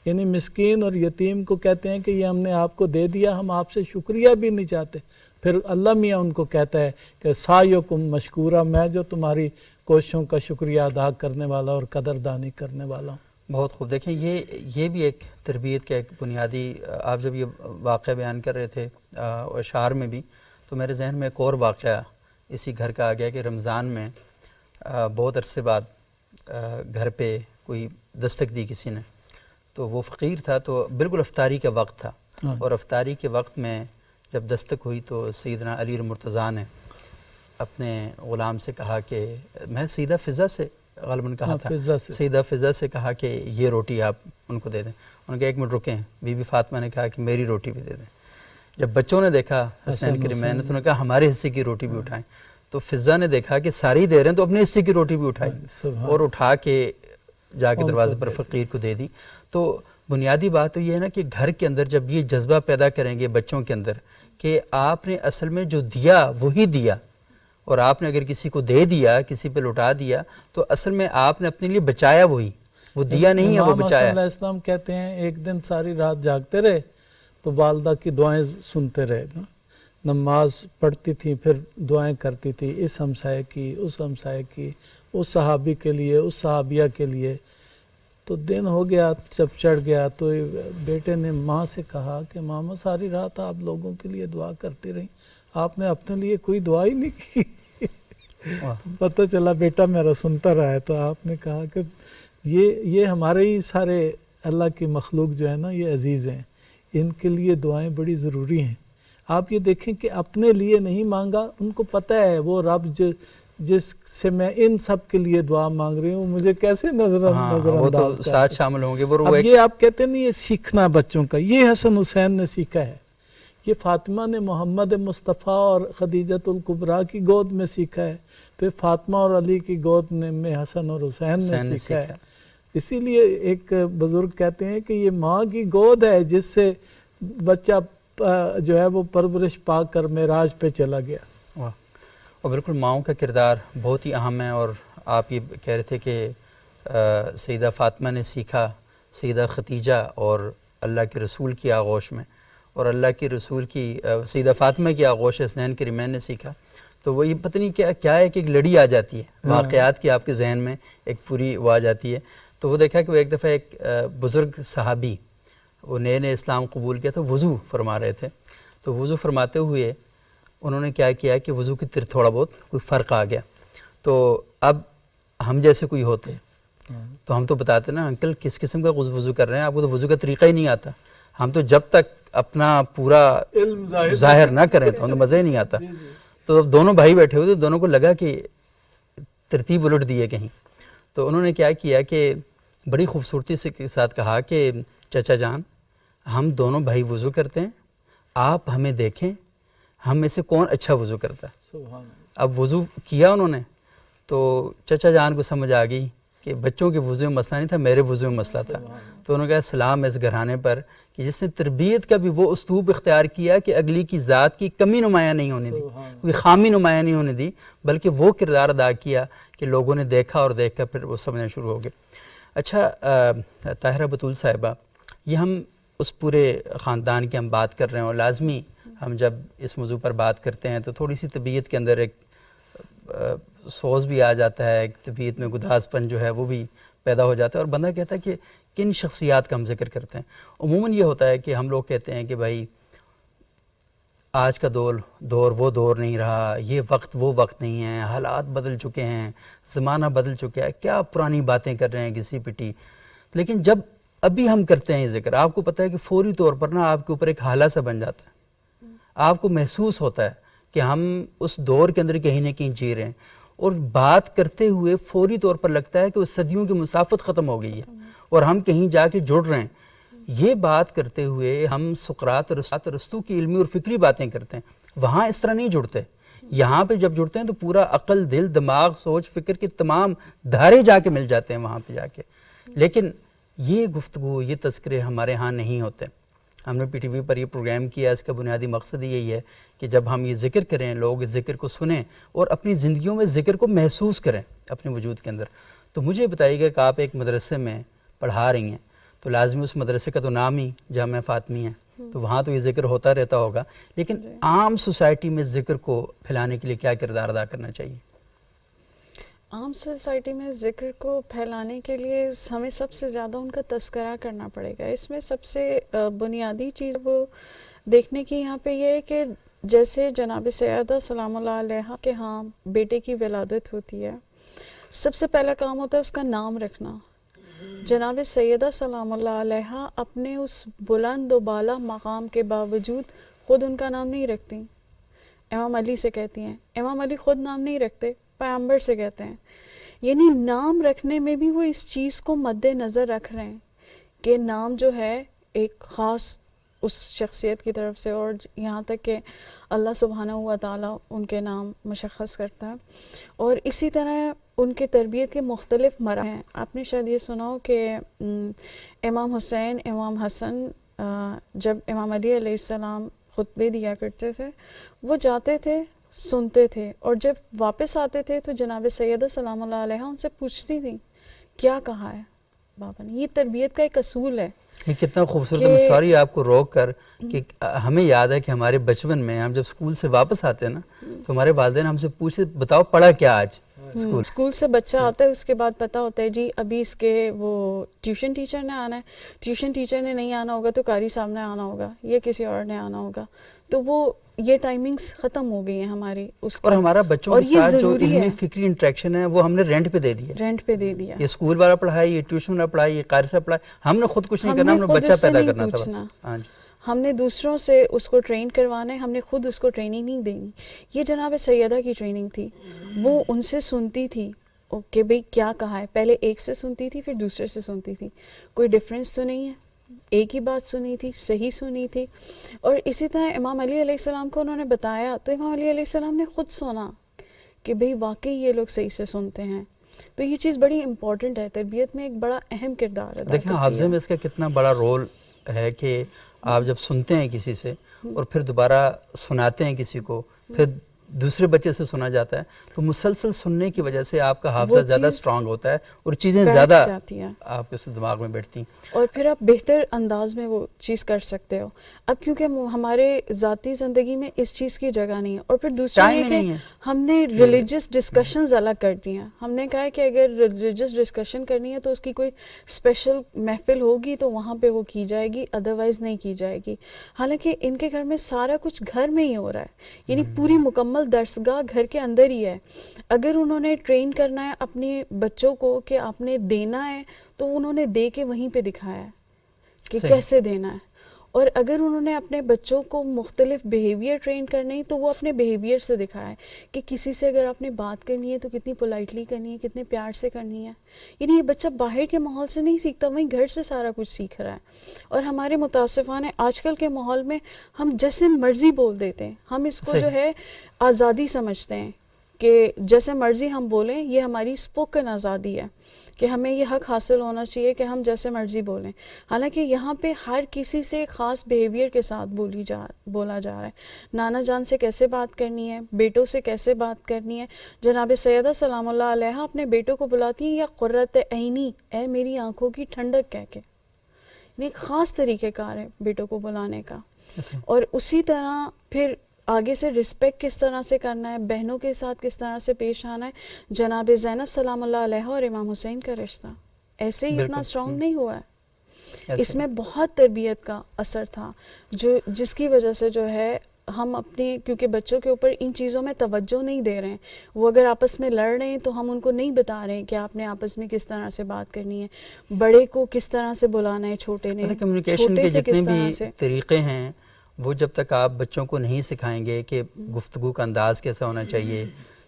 یعنی مسکین اور یتیم کو کہتے ہیں کہ یہ ہم نے آپ کو دے دیا، ہم آپ سے شکریہ بھی نہیں چاہتے۔ پھر اللہ میاں ان کو کہتا ہے کہ سعیکم مشکورہ، میں جو تمہاری کوششوں کا شکریہ ادا کرنے والا اور قدردانی کرنے والا ہوں۔ بہت خوب۔ دیکھیں یہ بھی ایک تربیت کا ایک بنیادی، آپ جب یہ واقعہ بیان کر رہے تھے اشعار میں بھی، تو میرے ذہن میں ایک اور واقعہ اسی گھر کا آ گیا کہ رمضان میں بہت عرصے بعد گھر پہ کوئی دستک دی کسی نے، تو وہ فقیر تھا، تو بالکل افطاری کا وقت تھا، اور افطاری کے وقت میں جب دستک ہوئی تو سیدنا علی المرتضیٰ نے اپنے غلام سے کہا کہ میں سیدہ فضا سے غالباً کہا تھا، سیدہ فضا سے کہا کہ یہ روٹی آپ ان کو دے دیں۔ انہوں نے کہا ایک منٹ رکیں، بی بی فاطمہ نے کہا کہ میری روٹی بھی دے دیں۔ جب بچوں نے دیکھا حسنین کریمین نے، تو انہوں نے کہا ہمارے حصے کی روٹی بھی اٹھائیں، تو فضا نے دیکھا کہ ساری دے رہے ہیں تو اپنے حصے کی روٹی بھی اٹھائی، اور اٹھا کے جا کے دروازے پر فقیر کو دے دی۔ تو بنیادی بات تو یہ ہے نا کہ گھر کے اندر جب یہ جذبہ پیدا کریں گے بچوں کے اندر کہ آپ نے اصل میں جو دیا وہی دیا، اور آپ نے اگر کسی کو دے دیا، کسی پہ لٹا دیا، تو اصل میں آپ نے اپنے لیے بچایا وہی، وہ دیا نہیں ہے، وہ بچایا۔ امام علیہ السلام کہتے ہیں ایک دن ساری رات جاگتے رہے تو والدہ کی دعائیں سنتے رہے، نماز پڑھتی تھی، پھر دعائیں کرتی تھی، اس ہمسائے کی، اس ہمسائے کی، اس صحابی کے لیے، اس صحابیہ کے لیے۔ تو دن ہو گیا، جب چڑھ گیا تو بیٹے نے ماں سے کہا کہ ماما ساری رات آپ لوگوں کے لیے دعا کرتی رہی، آپ نے اپنے لیے کوئی دعا ہی نہیں کی۔ پتہ چلا بیٹا میرا سنتا رہا ہے، تو آپ نے کہا کہ یہ ہمارے ہی سارے اللہ کی مخلوق جو ہے نا، یہ عزیز ہیں، ان کے لیے دعائیں بڑی ضروری ہیں۔ آپ یہ دیکھیں کہ اپنے لیے نہیں مانگا، ان کو پتہ ہے وہ رب جس سے میں ان سب کے لیے دعا مانگ رہی ہوں مجھے کیسے نظر وہ تو ساتھ شامل ہوں گے۔ اب یہ آپ کہتے ہیں یہ سیکھنا بچوں کا، یہ حسن حسین نے سیکھا ہے، یہ فاطمہ نے محمد مصطفیٰ اور خدیجۃ الکبریٰ کی گود میں سیکھا ہے، پھر فاطمہ اور علی کی گود میں حسن اور حسین نے سیکھا ہے۔ اسی لیے ایک بزرگ کہتے ہیں کہ یہ ماں کی گود ہے جس سے بچہ جو ہے وہ پرورش پا کر معراج پہ چلا گیا۔ واہ، اور بالکل ماؤں کا کردار بہت ہی اہم ہے، اور آپ یہ کہہ رہے تھے کہ سیدہ فاطمہ نے سیکھا سیدہ ختیجہ اور اللہ کے رسول کی آغوش میں، اور اللہ کے رسول کی سیدہ فاطمہ کی آغوش حسنین کریمین نے سیکھا، تو وہ یہ پتہ نہیں کیا ہے کہ ایک لڑی آ جاتی ہے واقعات کی آپ کے ذہن میں ایک پوری وہ آ جاتی ہے۔ تو وہ دیکھا کہ وہ ایک دفعہ ایک بزرگ صحابی، وہ نئے نئے اسلام قبول کیا تھا، وضو فرما رہے تھے، تو وضو فرماتے ہوئے انہوں نے کیا کیا کہ وضو کی تھوڑا بہت کوئی فرق آ گیا۔ تو اب ہم جیسے کوئی ہوتے تو ہم تو بتاتے نا انکل کس قسم کا وضو کر رہے ہیں، آپ کو تو وضو کا طریقہ ہی نہیں آتا، ہم تو جب تک اپنا پورا علم ظاہر نہ کریں تو ہمیں مزہ ہی نہیں آتا۔ تو دونوں بھائی بیٹھے ہوئے تھے، دونوں کو لگا کہ ترتیب الٹ دی ہے کہیں، تو انہوں نے کیا کیا کہ بڑی خوبصورتی سے کے ساتھ کہا کہ چچا جان ہم دونوں بھائی وضو کرتے ہیں، آپ ہمیں دیکھیں ہم میں سے کون اچھا وضو کرتا ہے۔ سبحان اللہ۔ اب وضو کیا انہوں نے تو چچا جان کو سمجھ آ گئی کہ بچوں کے وضو میں مسئلہ نہیں تھا، میرے وضو میں مسئلہ تھا، تو انہوں نے کہا سلام اس گھرانے پر کہ جس نے تربیت کا بھی وہ اسلوب اختیار کیا کہ اگلی کی ذات کی کمی نمایاں نہیں ہونے دی، کوئی خامی نمایاں نہیں ہونے دی، بلکہ وہ کردار ادا کیا کہ لوگوں نے دیکھا اور دیکھ کر پھر وہ سمجھنا شروع ہو گئے۔ اچھا طاہرہ بطول صاحبہ، یہ ہم اس پورے خاندان کی ہم بات کر رہے ہیں، اور لازمی ہم جب اس موضوع پر بات کرتے ہیں تو تھوڑی سی طبیعت کے اندر ایک سوز بھی آ جاتا ہے، ایک طبیعت میں گداز پن جو ہے وہ بھی پیدا ہو جاتا ہے، اور بندہ کہتا ہے کہ کن شخصیات کا ہم ذکر کرتے ہیں۔ عموماً یہ ہوتا ہے کہ ہم لوگ کہتے ہیں کہ بھائی آج کا دور وہ دور نہیں رہا، یہ وقت وہ وقت نہیں ہے، حالات بدل چکے ہیں، زمانہ بدل چکا ہے، کیا پرانی باتیں کر رہے ہیں گھسی پٹی۔ لیکن جب ابھی ہم کرتے ہیں یہ ذکر، آپ کو پتہ ہے کہ فوری طور پر نا آپ کے اوپر ایک حالہ سا بن جاتا ہے، آپ کو محسوس ہوتا ہے کہ ہم اس دور کے اندر کہیں نہ کہیں جی رہے ہیں، اور بات کرتے ہوئے فوری طور پر لگتا ہے کہ اس صدیوں کی مسافت ختم ہو گئی ہے اور ہم کہیں جا کے جڑ رہے ہیں۔ یہ بات کرتے ہوئے ہم سقراط اور ارسطو کی علمی اور فکری باتیں کرتے ہیں، وہاں اس طرح نہیں جڑتے، یہاں پہ جب جڑتے ہیں تو پورا عقل، دل، دماغ، سوچ، فکر کے تمام دھارے جا کے مل جاتے ہیں وہاں پہ جا کے۔ لیکن یہ گفتگو، یہ تذکرے ہمارے ہاں نہیں ہوتے۔ ہم نے پی ٹی وی پر یہ پروگرام کیا، اس کا بنیادی مقصد یہی ہے کہ جب ہم یہ ذکر کریں، لوگ اس ذکر کو سنیں اور اپنی زندگیوں میں ذکر کو محسوس کریں اپنے وجود کے اندر۔ تو مجھے بتائیے گا کہ آپ ایک مدرسے میں پڑھا رہی ہیں، تو لازمی اس مدرسے کا تو نام ہی جامعہ فاطمی ہے، تو وہاں تو یہ ذکر ہوتا رہتا ہوگا، لیکن عام سوسائٹی میں ذکر کو پھیلانے کے لیے کیا کردار ادا کرنا چاہیے؟ عام سوسائٹی میں ذکر کو پھیلانے کے لیے ہمیں سب سے زیادہ ان کا تذکرہ کرنا پڑے گا۔ اس میں سب سے بنیادی چیز وہ دیکھنے کی یہاں پہ یہ ہے کہ جیسے جناب سیدہ سلام اللہ علیہ کے ہاں بیٹے کی ولادت ہوتی ہے، سب سے پہلا کام ہوتا ہے اس کا نام رکھنا۔ جناب سیدہ سلام اللہ علیہ اپنے اس بلند و بالا مقام کے باوجود خود ان کا نام نہیں رکھتی، امام علی سے کہتی ہیں۔ امام علی خود نام نہیں رکھتے، پیغمبر سے کہتے ہیں۔ یعنی نام رکھنے میں بھی وہ اس چیز کو مد نظر رکھ رہے ہیں کہ نام جو ہے ایک خاص اس شخصیت کی طرف سے، اور یہاں تک کہ اللہ سبحانہ و تعالیٰ ان کے نام مشخص کرتا ہے۔ اور اسی طرح ان کے تربیت کے مختلف مراحل ہیں۔ آپ نے شاید یہ سنا ہو کہ امام حسین، امام حسن جب امام علی علیہ السلام خطبے دیا کرتے تھے، وہ جاتے تھے، سنتے تھے، اور جب واپس آتے تھے تو جناب سیدہ سلام اللہ علیہ ان سے پوچھتی تھیں کیا کہا ہے بابا نے۔ یہ تربیت کا ایک اصول ہے۔ یہ کتنا خوبصورت ہے۔ میں سوری آپ کو روک کر کہ ہمیں یاد ہے کہ ہمارے بچپن میں ہم جب اسکول سے واپس آتے ہیں نا تو ہمارے والدین ہم سے پوچھے بتاؤ پڑھا کیا آج اسکول سے بچہ آتا ہے، اس کے بعد پتہ ہوتا ہے جی ابھی اس کے وہ ٹیوشن ٹیچر نے آنا ہے، ٹیوشن ٹیچر نے نہیں آنا ہوگا تو قاری صاحب نے آنا ہوگا یا کسی اور نے آنا ہوگا، تو وہ یہ ٹائمنگز ختم ہو گئی ہیں ہماری اس اور ہمارا بچوں کے ساتھ جو علمی فکری انٹریکشن ہے وہ ہم نے رینٹ پہ دے دیا، رینٹ پہ دے دیا۔ یہ اسکول والا پڑھائے، یہ ٹیوشن والا پڑھائے، یہ قاری صاحب پڑھائے، ہم نے خود کچھ نہیں کرنا، ہم نے بچہ پیدا کرنا تھا بس۔ ہاں جی، ہم نے دوسروں سے اس کو ٹرین کروانا ہے، ہم نے خود اس کو ٹریننگ نہیں دینی۔ یہ جناب سیدہ کی ٹریننگ تھی، وہ ان سے سنتی تھی کہ بھئی کیا کہا ہے، پہلے ایک سے سنتی تھی پھر دوسرے سے سنتی تھی، کوئی ڈیفرنس تو نہیں ہے، ایک ہی بات سنی تھی، صحیح سنی تھی. اور اسی طرح امام علی علیہ السلام کو انہوں نے بتایا تو امام علی علیہ السلام نے خود سنا کہ بھئی واقعی یہ لوگ صحیح سے سنتے ہیں. تو یہ چیز بڑی امپورٹنٹ ہے، تربیت میں ایک بڑا اہم کردار ادا کرتی ہے. دیکھیں حافظے میں اس کا کتنا بڑا رول ہے کہ آپ جب سنتے ہیں کسی سے اور پھر دوبارہ سناتے ہیں کسی کو، پھر دوسرے بچے سے سنا جاتا ہے، تو مسلسل سننے کی وجہ سے آپ کا حافظہ زیادہ سٹرونگ ہوتا ہے اور چیزیں زیادہ آپ کے دماغ میں بیٹھتی ہیں، اور پھر آپ بہتر انداز میں وہ چیز کر سکتے ہو. اب کیونکہ ہمارے ذاتی زندگی میں اس چیز کی جگہ نہیں ہے. اور پھر دوسرا یہ کہ ہم نے ریلیجس ڈسکشنز الگ کر دی ہیں. ہم نے کہا ہے کہ اگر ریلیجس ڈسکشن کرنی ہے تو اس کی کوئی اسپیشل محفل ہوگی تو وہاں پہ وہ کی جائے گی، ادروائز نہیں کی جائے گی. حالانکہ ان کے گھر میں سارا کچھ گھر میں ہی ہو رہا ہے، یعنی پوری مکمل درسگاہ گھر کے اندر ہی ہے. اگر انہوں نے ٹرین کرنا ہے اپنے بچوں کو کہ آپ نے دینا ہے تو انہوں نے دے کے وہیں پہ دکھایا ہے کہ کیسے دینا ہے. اور اگر انہوں نے اپنے بچوں کو مختلف بیہیویئر ٹرین کرنے تو وہ اپنے بیہیویئر سے دکھایا ہے کہ کسی سے اگر آپ نے بات کرنی ہے تو کتنی پولائٹلی کرنی ہے، کتنے پیار سے کرنی ہے. یعنی یہ بچہ باہر کے ماحول سے نہیں سیکھتا، وہیں گھر سے سارا کچھ سیکھ رہا ہے. اور ہمارے متاسفانہ آج کل کے ماحول میں ہم جیسے مرضی بول دیتے ہیں. ہم اس کو جو ہے آزادی سمجھتے ہیں کہ جیسے مرضی ہم بولیں، یہ ہماری اسپوکن آزادی ہے کہ ہمیں یہ حق حاصل ہونا چاہیے کہ ہم جیسے مرضی بولیں. حالانکہ یہاں پہ ہر کسی سے ایک خاص بیہیویئر کے ساتھ بولا جا رہا ہے. نانا جان سے کیسے بات کرنی ہے، بیٹوں سے کیسے بات کرنی ہے. جناب سیدہ سلام اللہ علیہ اپنے بیٹوں کو بلاتی ہیں یا قرۃ عینی، اے میری آنکھوں کی ٹھنڈک کہہ کے. ایک خاص طریقہ کار ہے بیٹوں کو بلانے کا. اور اسی طرح پھر آگے سے رسپیکٹ کس طرح سے کرنا ہے، بہنوں کے ساتھ کس طرح سے پیش آنا ہے. جناب زینب سلام اللہ علیہ اور امام حسین کا رشتہ ایسے ہی اتنا اسٹرانگ نہیں ہوا ہے. اس میں بہت تربیت کا اثر تھا جس کی وجہ سے جو ہے ہم اپنے، کیونکہ بچوں کے اوپر ان چیزوں میں توجہ نہیں دے رہے ہیں. وہ اگر آپس میں لڑ رہے ہیں تو ہم ان کو نہیں بتا رہے ہیں کہ آپ نے آپس میں کس طرح سے بات کرنی ہے، بڑے کو کس طرح سے بلانا ہے، چھوٹے نے کمیونیکیشن کے جتنے بھی طریقے ہیں وہ جب تک آپ بچوں کو نہیں سکھائیں گے کہ گفتگو کا انداز کیسا ہونا چاہیے،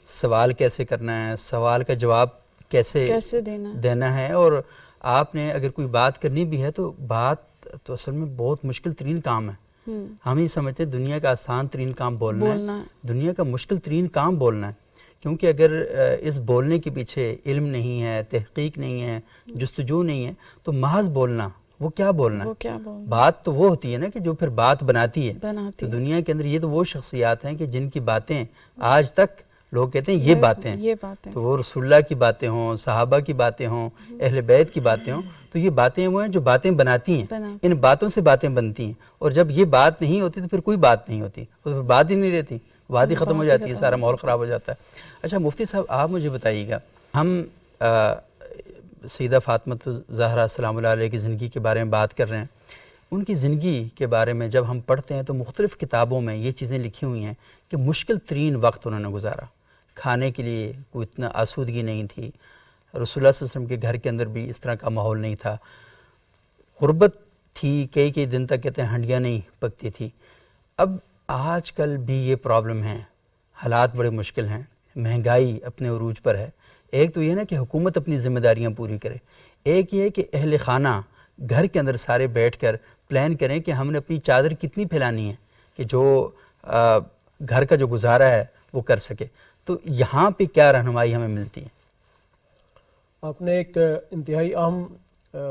سوال کیسے کرنا ہے، سوال کا جواب کیسے دینا ہے. اور آپ نے اگر کوئی بات کرنی بھی ہے تو بات تو اصل میں بہت مشکل ترین کام ہے. ہم ہی سمجھتے ہیں دنیا کا آسان ترین کام بولنا ہے، دنیا کا مشکل ترین کام بولنا ہے. کیونکہ اگر اس بولنے کے پیچھے علم نہیں ہے، تحقیق نہیں ہے، جستجو نہیں ہے تو محض بولنا، وہ کیا بولنا ہے؟ بات تو وہ ہوتی ہے نا کہ جو پھر بات بناتی ہے. تو دنیا کے اندر یہ تو وہ شخصیات ہیں کہ جن کی باتیں آج تک لوگ کہتے ہیں یہ باتیں ہیں، تو وہ رسول اللہ کی باتیں ہوں، صحابہ کی باتیں ہوں، اہل بیت کی باتیں ہوں، تو یہ باتیں وہ ہیں جو باتیں بناتی ہیں. ان باتوں سے باتیں بنتی ہیں. اور جب یہ بات نہیں ہوتی تو پھر کوئی بات نہیں ہوتی، پھر بات ہی نہیں رہتی، بات ہی ختم ہو جاتی ہے، سارا ماحول خراب ہو جاتا ہے. اچھا مفتی صاحب آپ مجھے بتائیے گا، ہم سیدہ فاطمہ الزہرا سلام اللہ علیہ کی زندگی کے بارے میں بات کر رہے ہیں. ان کی زندگی کے بارے میں جب ہم پڑھتے ہیں تو مختلف کتابوں میں یہ چیزیں لکھی ہوئی ہیں کہ مشکل ترین وقت انہوں نے گزارا. کھانے کے لیے کوئی اتنا آسودگی نہیں تھی، رسول اللہ صلی اللہ علیہ وسلم کے گھر کے اندر بھی اس طرح کا ماحول نہیں تھا، غربت تھی، کئی دن تک کہتے ہیں ہنڈیاں نہیں پکتی تھی. اب آج کل بھی یہ پرابلم ہے، حالات بڑے مشکل ہیں، مہنگائی اپنے عروج پر ہے. ایک تو یہ نا کہ حکومت اپنی ذمہ داریاں پوری کرے، ایک یہ کہ اہل خانہ گھر کے اندر سارے بیٹھ کر پلان کریں کہ ہم نے اپنی چادر کتنی پھیلانی ہے کہ جو گھر کا جو گزارا ہے وہ کر سکے. تو یہاں پہ کیا رہنمائی ہمیں ملتی ہے؟ آپ نے ایک انتہائی اہم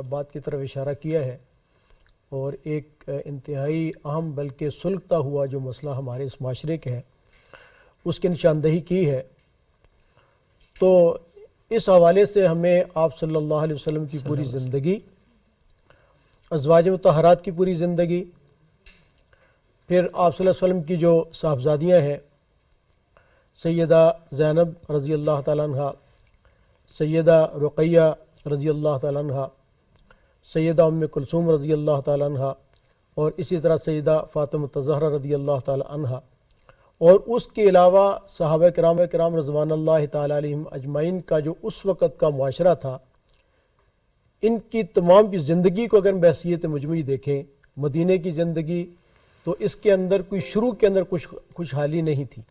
بات کی طرف اشارہ کیا ہے، اور ایک انتہائی اہم بلکہ سلگتا ہوا جو مسئلہ ہمارے اس معاشرے کے ہے اس کی نشاندہی کی ہے. تو اس حوالے سے ہمیں آپ صلی اللہ علیہ وسلم کی پوری زندگی، ازواج مطہرات کی پوری زندگی، پھر آپ صلی اللہ علیہ وسلم کی جو صاحبزادیاں ہیں، سیدہ زینب رضی اللہ تعالیٰ عنہ، سیدہ رقیہ رضی اللہ تعالیٰ عنہ، سیدہ ام کلثوم رضی اللہ تعالیٰ عنہ، اور اسی طرح سیدہ فاطمہ الزہرا رضی اللہ تعالیٰ عنہ، اور اس کے علاوہ صحابہ کرام رضوان اللہ تعالیٰ علیہم اجمعین کا جو اس وقت کا معاشرہ تھا، ان کی تمام کی زندگی کو اگر ہم بحیثیت مجموعی دیکھیں، مدینہ کی زندگی، تو اس کے اندر کوئی شروع کے اندر خوشحالی نہیں تھی.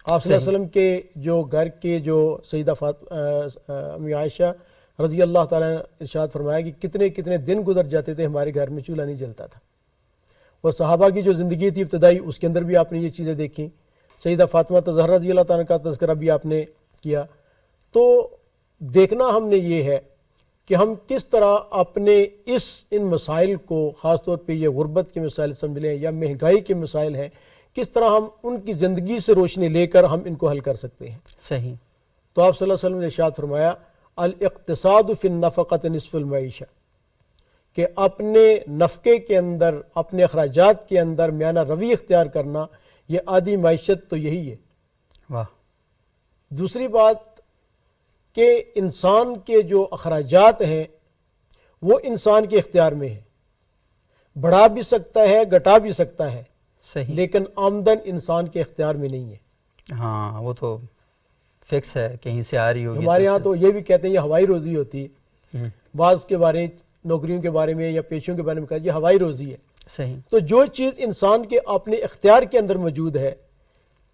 آپ صلی اللہ علیہ وسلم کے جو گھر کے جو سیدہ امی عائشہ رضی اللہ تعالیٰ نے ارشاد فرمایا کہ کتنے کتنے دن گزر جاتے تھے ہمارے گھر میں چولہا نہیں جلتا تھا. اور صحابہ کی جو زندگی تھی ابتدائی، اس کے اندر بھی آپ نے یہ چیزیں دیکھیں. سیدہ فاطمہ زہرا رضی اللہ تعالیٰ کا تذکرہ بھی آپ نے کیا. تو دیکھنا ہم نے یہ ہے کہ ہم کس طرح اپنے ان مسائل کو، خاص طور پہ یہ غربت کے مسائل سمجھ لیں یا مہنگائی کے مسائل ہیں، کس طرح ہم ان کی زندگی سے روشنی لے کر ہم ان کو حل کر سکتے ہیں. صحیح. تو آپ صلی اللہ علیہ وسلم نے ارشاد فرمایا الاقتصاد فی النفقۃ نصف المعیشہ، کہ اپنے نفقے کے اندر، اپنے اخراجات کے اندر میانہ روی اختیار کرنا، یہ آدھی معیشت تو یہی ہے. واہ. دوسری بات کہ انسان کے جو اخراجات ہیں وہ انسان کے اختیار میں ہے، بڑھا بھی سکتا ہے گھٹا بھی سکتا ہے، صحیح. لیکن آمدن انسان کے اختیار میں نہیں ہے. ہاں وہ تو فکس ہے، کہیں سے آ رہی ہوگی. ہمارے ہاں تو یہ بھی کہتے ہیں یہ ہوائی روزی ہوتی ہے. ہم، بعض کے بارے، نوکریوں کے بارے میں یا پیشوں کے بارے میں کہا یہ ہوائی روزی ہے. صحیح. تو جو چیز انسان کے اپنے اختیار کے اندر موجود ہے،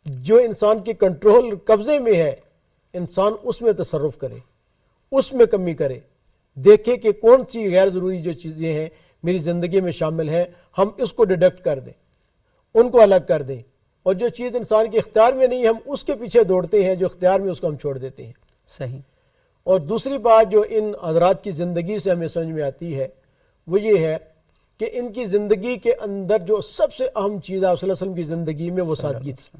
جو انسان کے کنٹرول قبضے میں ہے، انسان اس میں تصرف کرے، اس میں کمی کرے، دیکھے کہ کون سی غیر ضروری جو چیزیں ہیں میری زندگی میں شامل ہیں، ہم اس کو ڈیڈکٹ کر دیں، ان کو الگ کر دیں. اور جو چیز انسان کے اختیار میں نہیں، ہم اس کے پیچھے دوڑتے ہیں، جو اختیار میں اس کو ہم چھوڑ دیتے ہیں. صحیح. اور دوسری بات جو ان حضرات کی زندگی سے ہمیں سمجھ میں آتی ہے وہ یہ ہے کہ ان کی زندگی کے اندر جو سب سے اہم چیز آپ صلی اللہ علیہ وسلم کی زندگی میں وہ سادگی تھی.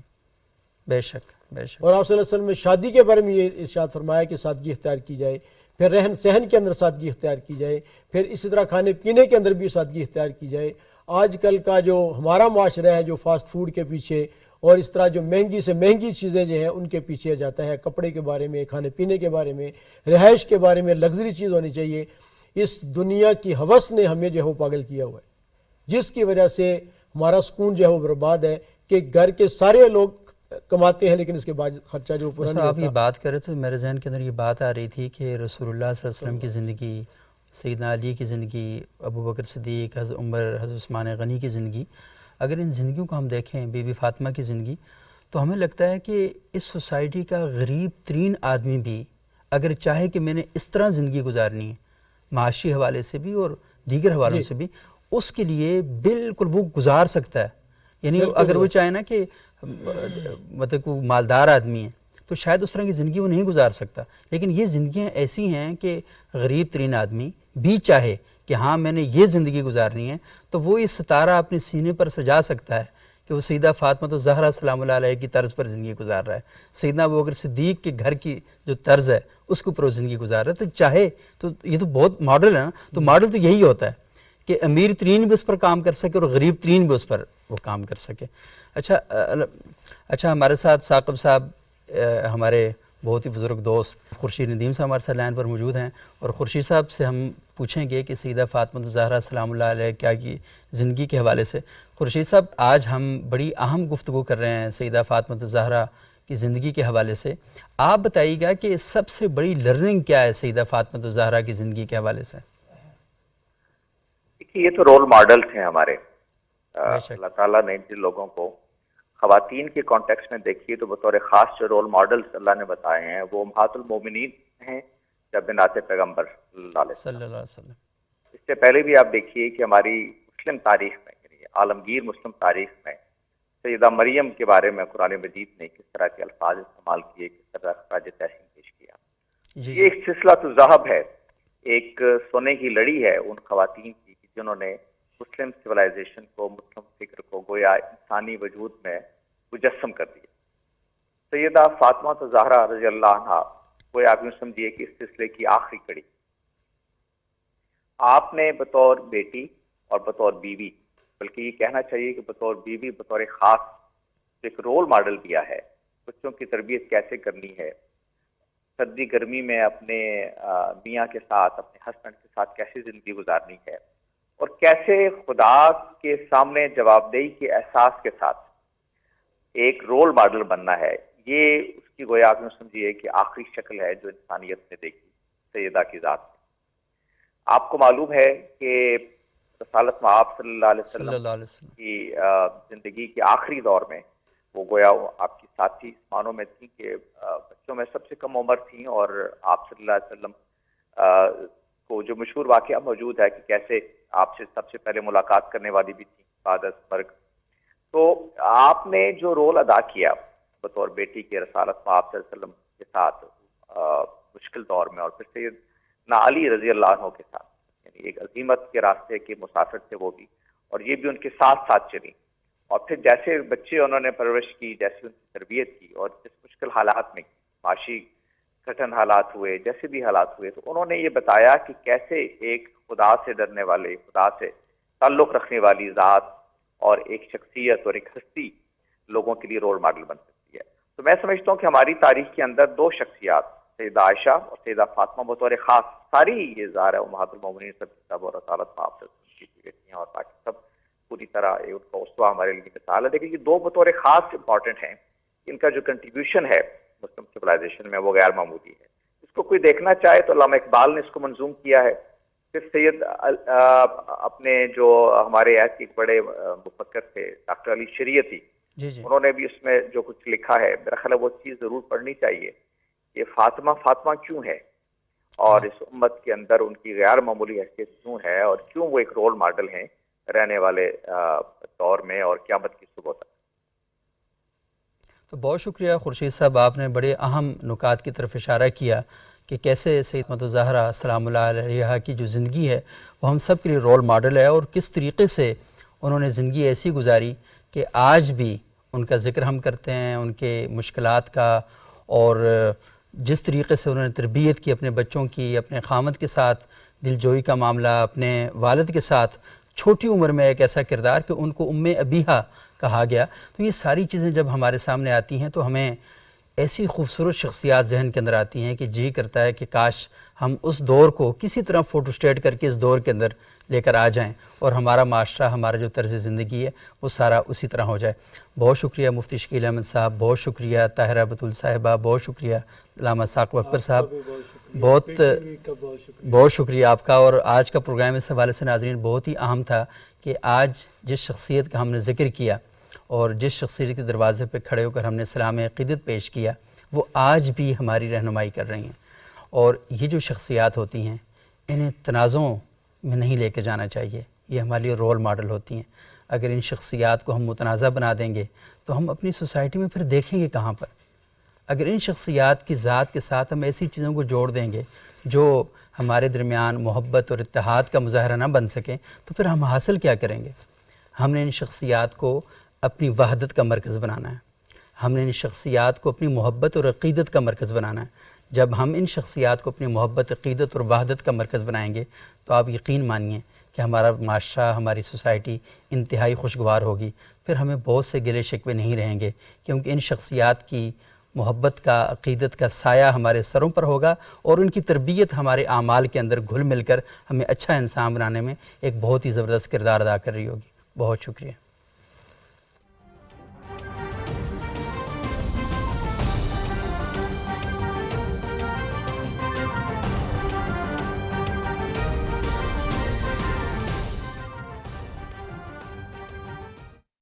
بے شک بے شک. اور آپ صلی اللہ علیہ وسلم نے شادی کے بارے میں یہ ارشاد فرمایا کہ سادگی اختیار کی جائے، پھر رہن سہن کے اندر سادگی اختیار کی جائے، پھر اسی طرح کھانے پینے کے اندر بھی سادگی اختیار کی جائے. آج کل کا جو ہمارا معاشرہ ہے جو فاسٹ فوڈ کے پیچھے اور اس طرح جو مہنگی سے مہنگی چیزیں جو ہیں ان کے پیچھے جاتا ہے، کپڑے کے بارے میں، کھانے پینے کے بارے میں، رہائش کے بارے میں لگژری چیز ہونی چاہیے. اس دنیا کی ہوس نے ہمیں جو ہے وہ پاگل کیا ہوا ہے، جس کی وجہ سے ہمارا سکون جو ہے وہ برباد ہے کہ گھر کے سارے لوگ کماتے ہیں لیکن اس کے بعد خرچہ جو پورا نہیں آپ یہ ہوتا. بات کر رہے تھے، میرے ذہن کے اندر یہ بات آ رہی تھی کہ رسول اللہ صلی اللہ علیہ وسلم کی زندگی، سیدنا علی کی زندگی، ابو بکر صدیق، حضرت عمر، حضرت عثمان غنی کی زندگی، اگر ان زندگیوں کو ہم دیکھیں، بی بی فاطمہ کی زندگی، تو ہمیں لگتا ہے کہ اس سوسائٹی کا غریب ترین آدمی بھی اگر چاہے کہ میں نے اس طرح زندگی گزارنی ہے، معاشی حوالے سے بھی اور دیگر حوالوں سے بھی، اس کے لیے بالکل وہ گزار سکتا ہے. یعنی اگر وہ چاہے نا کہ مطلب کوئی مالدار آدمی ہے تو شاید اس طرح کی زندگی وہ نہیں گزار سکتا، لیکن یہ زندگیاں ایسی ہیں کہ غریب ترین آدمی بھی چاہے کہ ہاں میں نے یہ زندگی گزارنی ہے تو وہ یہ ستارہ اپنے سینے پر سجا سکتا ہے کہ وہ سیدہ فاطمہ زہرا سلام اللہ علیہ کی طرز پر زندگی گزار رہا ہے، سیدنا ابو بکر صدیق کے گھر کی جو طرز ہے اس کے اوپر وہ زندگی گزار رہا ہے. تو چاہے تو یہ تو بہت ماڈل ہے نا. تو ماڈل تو یہی ہوتا ہے کہ امیر ترین بھی اس پر کام کر سکے اور غریب ترین بھی اس پر وہ کام کر سکے. اچھا ہمارے ساتھ ثاقب صاحب ہمارے بہت ہی بزرگ دوست خورشید ندیم صاحب ہمارے ساتھ لائن پر موجود ہیں، اور خورشید صاحب سے ہم پوچھیں گے کہ سیدہ فاطمہ زہرا سلام اللہ علیہ کیا کی زندگی کے حوالے سے. خورشید صاحب، آج ہم بڑی اہم گفتگو کر رہے ہیں سیدہ فاطمہ زہرا کی زندگی کے حوالے سے. آپ بتائیے گا کہ سب سے بڑی لرننگ کیا ہے سیدہ فاطمہ زہرا کی زندگی کے حوالے سے؟ یہ تو رول ماڈلز ہیں ہمارے. اللہ تعالیٰ نے جن لوگوں کو خواتین کے کانٹیکس میں دیکھیے تو بطور خاص جو رول ماڈلز اللہ نے بتائے ہیں وہ امہات المومنین ہیں یا بنات پیغمبر صلی اللہ علیہ وسلم. اس سے پہلے بھی آپ دیکھیے کہ ہماری مسلم تاریخ میں، یعنی عالمگیر مسلم تاریخ میں، سیدہ مریم کے بارے میں قرآن مجید نے کس طرح کے الفاظ استعمال کیے، کس طرح خراج تحسین پیش کیا. یہ ایک سلسلہ الذہب ہے، ایک سونے کی لڑی ہے ان خواتین کی جنہوں نے مسلم سویلائزیشن کو، مسلم فکر کو گویا انسانی وجود میں مجسم کر دیا. سیدہ فاطمہ زہرا رضی اللہ عنہا گویا آپ یوں سمجھیے کہ اس سلسلے کی آخری کڑی. آپ نے بطور بیٹی اور بطور بیوی، بلکہ یہ کہنا چاہیے کہ بطور بیوی، بطور خاص ایک رول ماڈل دیا ہے. بچوں کی تربیت کیسے کرنی ہے، سردی گرمی میں اپنے میاں کے ساتھ، اپنے ہسبینڈ کے ساتھ کیسے زندگی گزارنی ہے، اور کیسے خدا کے سامنے جواب دہی کے احساس کے ساتھ ایک رول ماڈل بننا ہے. یہ اس کی گویا آپ سمجھیے کہ آخری شکل ہے جو انسانیت نے دیکھی سیدہ کی ذات میں. آپ کو معلوم ہے کہ رسالت میں آپ صلی اللہ علیہ وسلم کی زندگی کے آخری دور میں وہ گویا آپ کی ساتھی مانوں میں تھیں کہ بچوں میں سب سے کم عمر تھیں، اور آپ صلی اللہ علیہ وسلم کو جو مشہور واقعہ موجود ہے کہ کیسے آپ سے سب سے پہلے ملاقات کرنے والی بھی تھی بعد از مرگ. تو آپ نے جو رول ادا کیا بطور بیٹی کے رسالت میں آپ صلی اللہ علیہ وسلم کے ساتھ مشکل دور میں، اور پھر سیدنا علی رضی اللہ عنہ کے ساتھ، یعنی ایک عظیمت کے راستے کے مسافر تھے وہ بھی، اور یہ بھی ان کے ساتھ ساتھ چلی، اور پھر جیسے بچے انہوں نے پرورش کی، جیسے ان کی تربیت کی، اور جس مشکل حالات میں معاشی کٹھن حالات ہوئے، جیسے بھی حالات ہوئے، تو انہوں نے یہ بتایا کہ کیسے ایک خدا سے ڈرنے والے، خدا سے تعلق رکھنے والی ذات اور ایک شخصیت اور ایک ہستی لوگوں کے لیے رول ماڈل بن سکتی ہے. تو میں سمجھتا ہوں کہ ہماری تاریخ کے اندر دو شخصیات، سیدہ عائشہ اور سیدہ فاطمہ بطور خاص، ساری یہ ظاہر ہے امہات المومنین سب کتاب اور رسالت میں آپ سے کی بیٹیاں اور باقی سب پوری طرح ان کا اسوہ ہمارے لیے مثال ہے، لیکن یہ دو بطور خاص امپورٹنٹ ہیں. ان کا جو کنٹریبیوشن ہے مسلم سویلائزیشن میں وہ غیر معمولی ہے. اس کو کوئی دیکھنا چاہے تو علامہ اقبال نے اس کو منظوم کیا ہے. پھر سید اپنے جو ہمارے ایسے ایک بڑے مفکر تھے ڈاکٹر علی شریعتی، انہوں نے بھی اس میں جو کچھ لکھا ہے، میرا خیال ہے وہ چیز ضرور پڑھنی چاہیے کہ فاطمہ فاطمہ کیوں ہے، اور اس امت کے اندر ان کی غیر معمولی حیثیت کیوں ہے، اور کیوں وہ ایک رول ماڈل ہیں رہنے والے دور میں اور قیامت کی صبح تک. تو بہت شکریہ خورشید صاحب، آپ نے بڑے اہم نکات کی طرف اشارہ کیا کہ کیسے سیدہ زہرا سلام اللہ علیہا کی جو زندگی ہے وہ ہم سب کے لیے رول ماڈل ہے، اور کس طریقے سے انہوں نے زندگی ایسی گزاری کہ آج بھی ان کا ذکر ہم کرتے ہیں، ان کے مشکلات کا، اور جس طریقے سے انہوں نے تربیت کی اپنے بچوں کی، اپنے خامد کے ساتھ دل جوئی کا معاملہ، اپنے والد کے ساتھ چھوٹی عمر میں ایک ایسا کردار کہ ان کو ام ابیہا کہا گیا. تو یہ ساری چیزیں جب ہمارے سامنے آتی ہیں تو ہمیں ایسی خوبصورت شخصیات ذہن کے اندر آتی ہیں کہ جی کرتا ہے کہ کاش ہم اس دور کو کسی طرح فوٹو اسٹیٹ کر کے اس دور کے اندر لے کر آ جائیں، اور ہمارا معاشرہ، ہمارا جو طرز زندگی ہے وہ سارا اسی طرح ہو جائے. بہت شکریہ مفتی شکیل احمد صاحب، بہت شکریہ طاہرہ بتول صاحبہ، بہت شکریہ علامہ ثاقب اکبر صاحب، بہت شکریہ آپ کا. اور آج کا پروگرام اس حوالے سے ناظرین بہت ہی اہم تھا کہ آج جس شخصیت کا ہم نے ذکر کیا اور جس شخصیت کے دروازے پہ کھڑے ہو کر ہم نے سلام عقیدت پیش کیا، وہ آج بھی ہماری رہنمائی کر رہی ہیں. اور یہ جو شخصیات ہوتی ہیں انہیں تنازعوں میں نہیں لے کے جانا چاہیے، یہ ہمارے لیے رول ماڈل ہوتی ہیں. اگر ان شخصیات کو ہم متنازع بنا دیں گے تو ہم اپنی سوسائٹی میں پھر دیکھیں گے کہاں پر. اگر ان شخصیات کی ذات کے ساتھ ہم ایسی چیزوں کو جوڑ دیں گے جو ہمارے درمیان محبت اور اتحاد کا مظاہرہ نہ بن سکیں تو پھر ہم حاصل کیا کریں گے؟ ہم نے ان شخصیات کو اپنی وحدت کا مرکز بنانا ہے، ہم نے ان شخصیات کو اپنی محبت اور عقیدت کا مرکز بنانا ہے. جب ہم ان شخصیات کو اپنی محبت، عقیدت اور وحدت کا مرکز بنائیں گے تو آپ یقین مانیے کہ ہمارا معاشرہ، ہماری سوسائٹی انتہائی خوشگوار ہوگی. پھر ہمیں بہت سے گلے شکوے نہیں رہیں گے، کیونکہ ان شخصیات کی محبت کا، عقیدت کا سایہ ہمارے سروں پر ہوگا، اور ان کی تربیت ہمارے اعمال کے اندر گھل مل کر ہمیں اچھا انسان بنانے میں ایک بہت ہی زبردست کردار ادا کر رہی ہوگی. بہت شکریہ.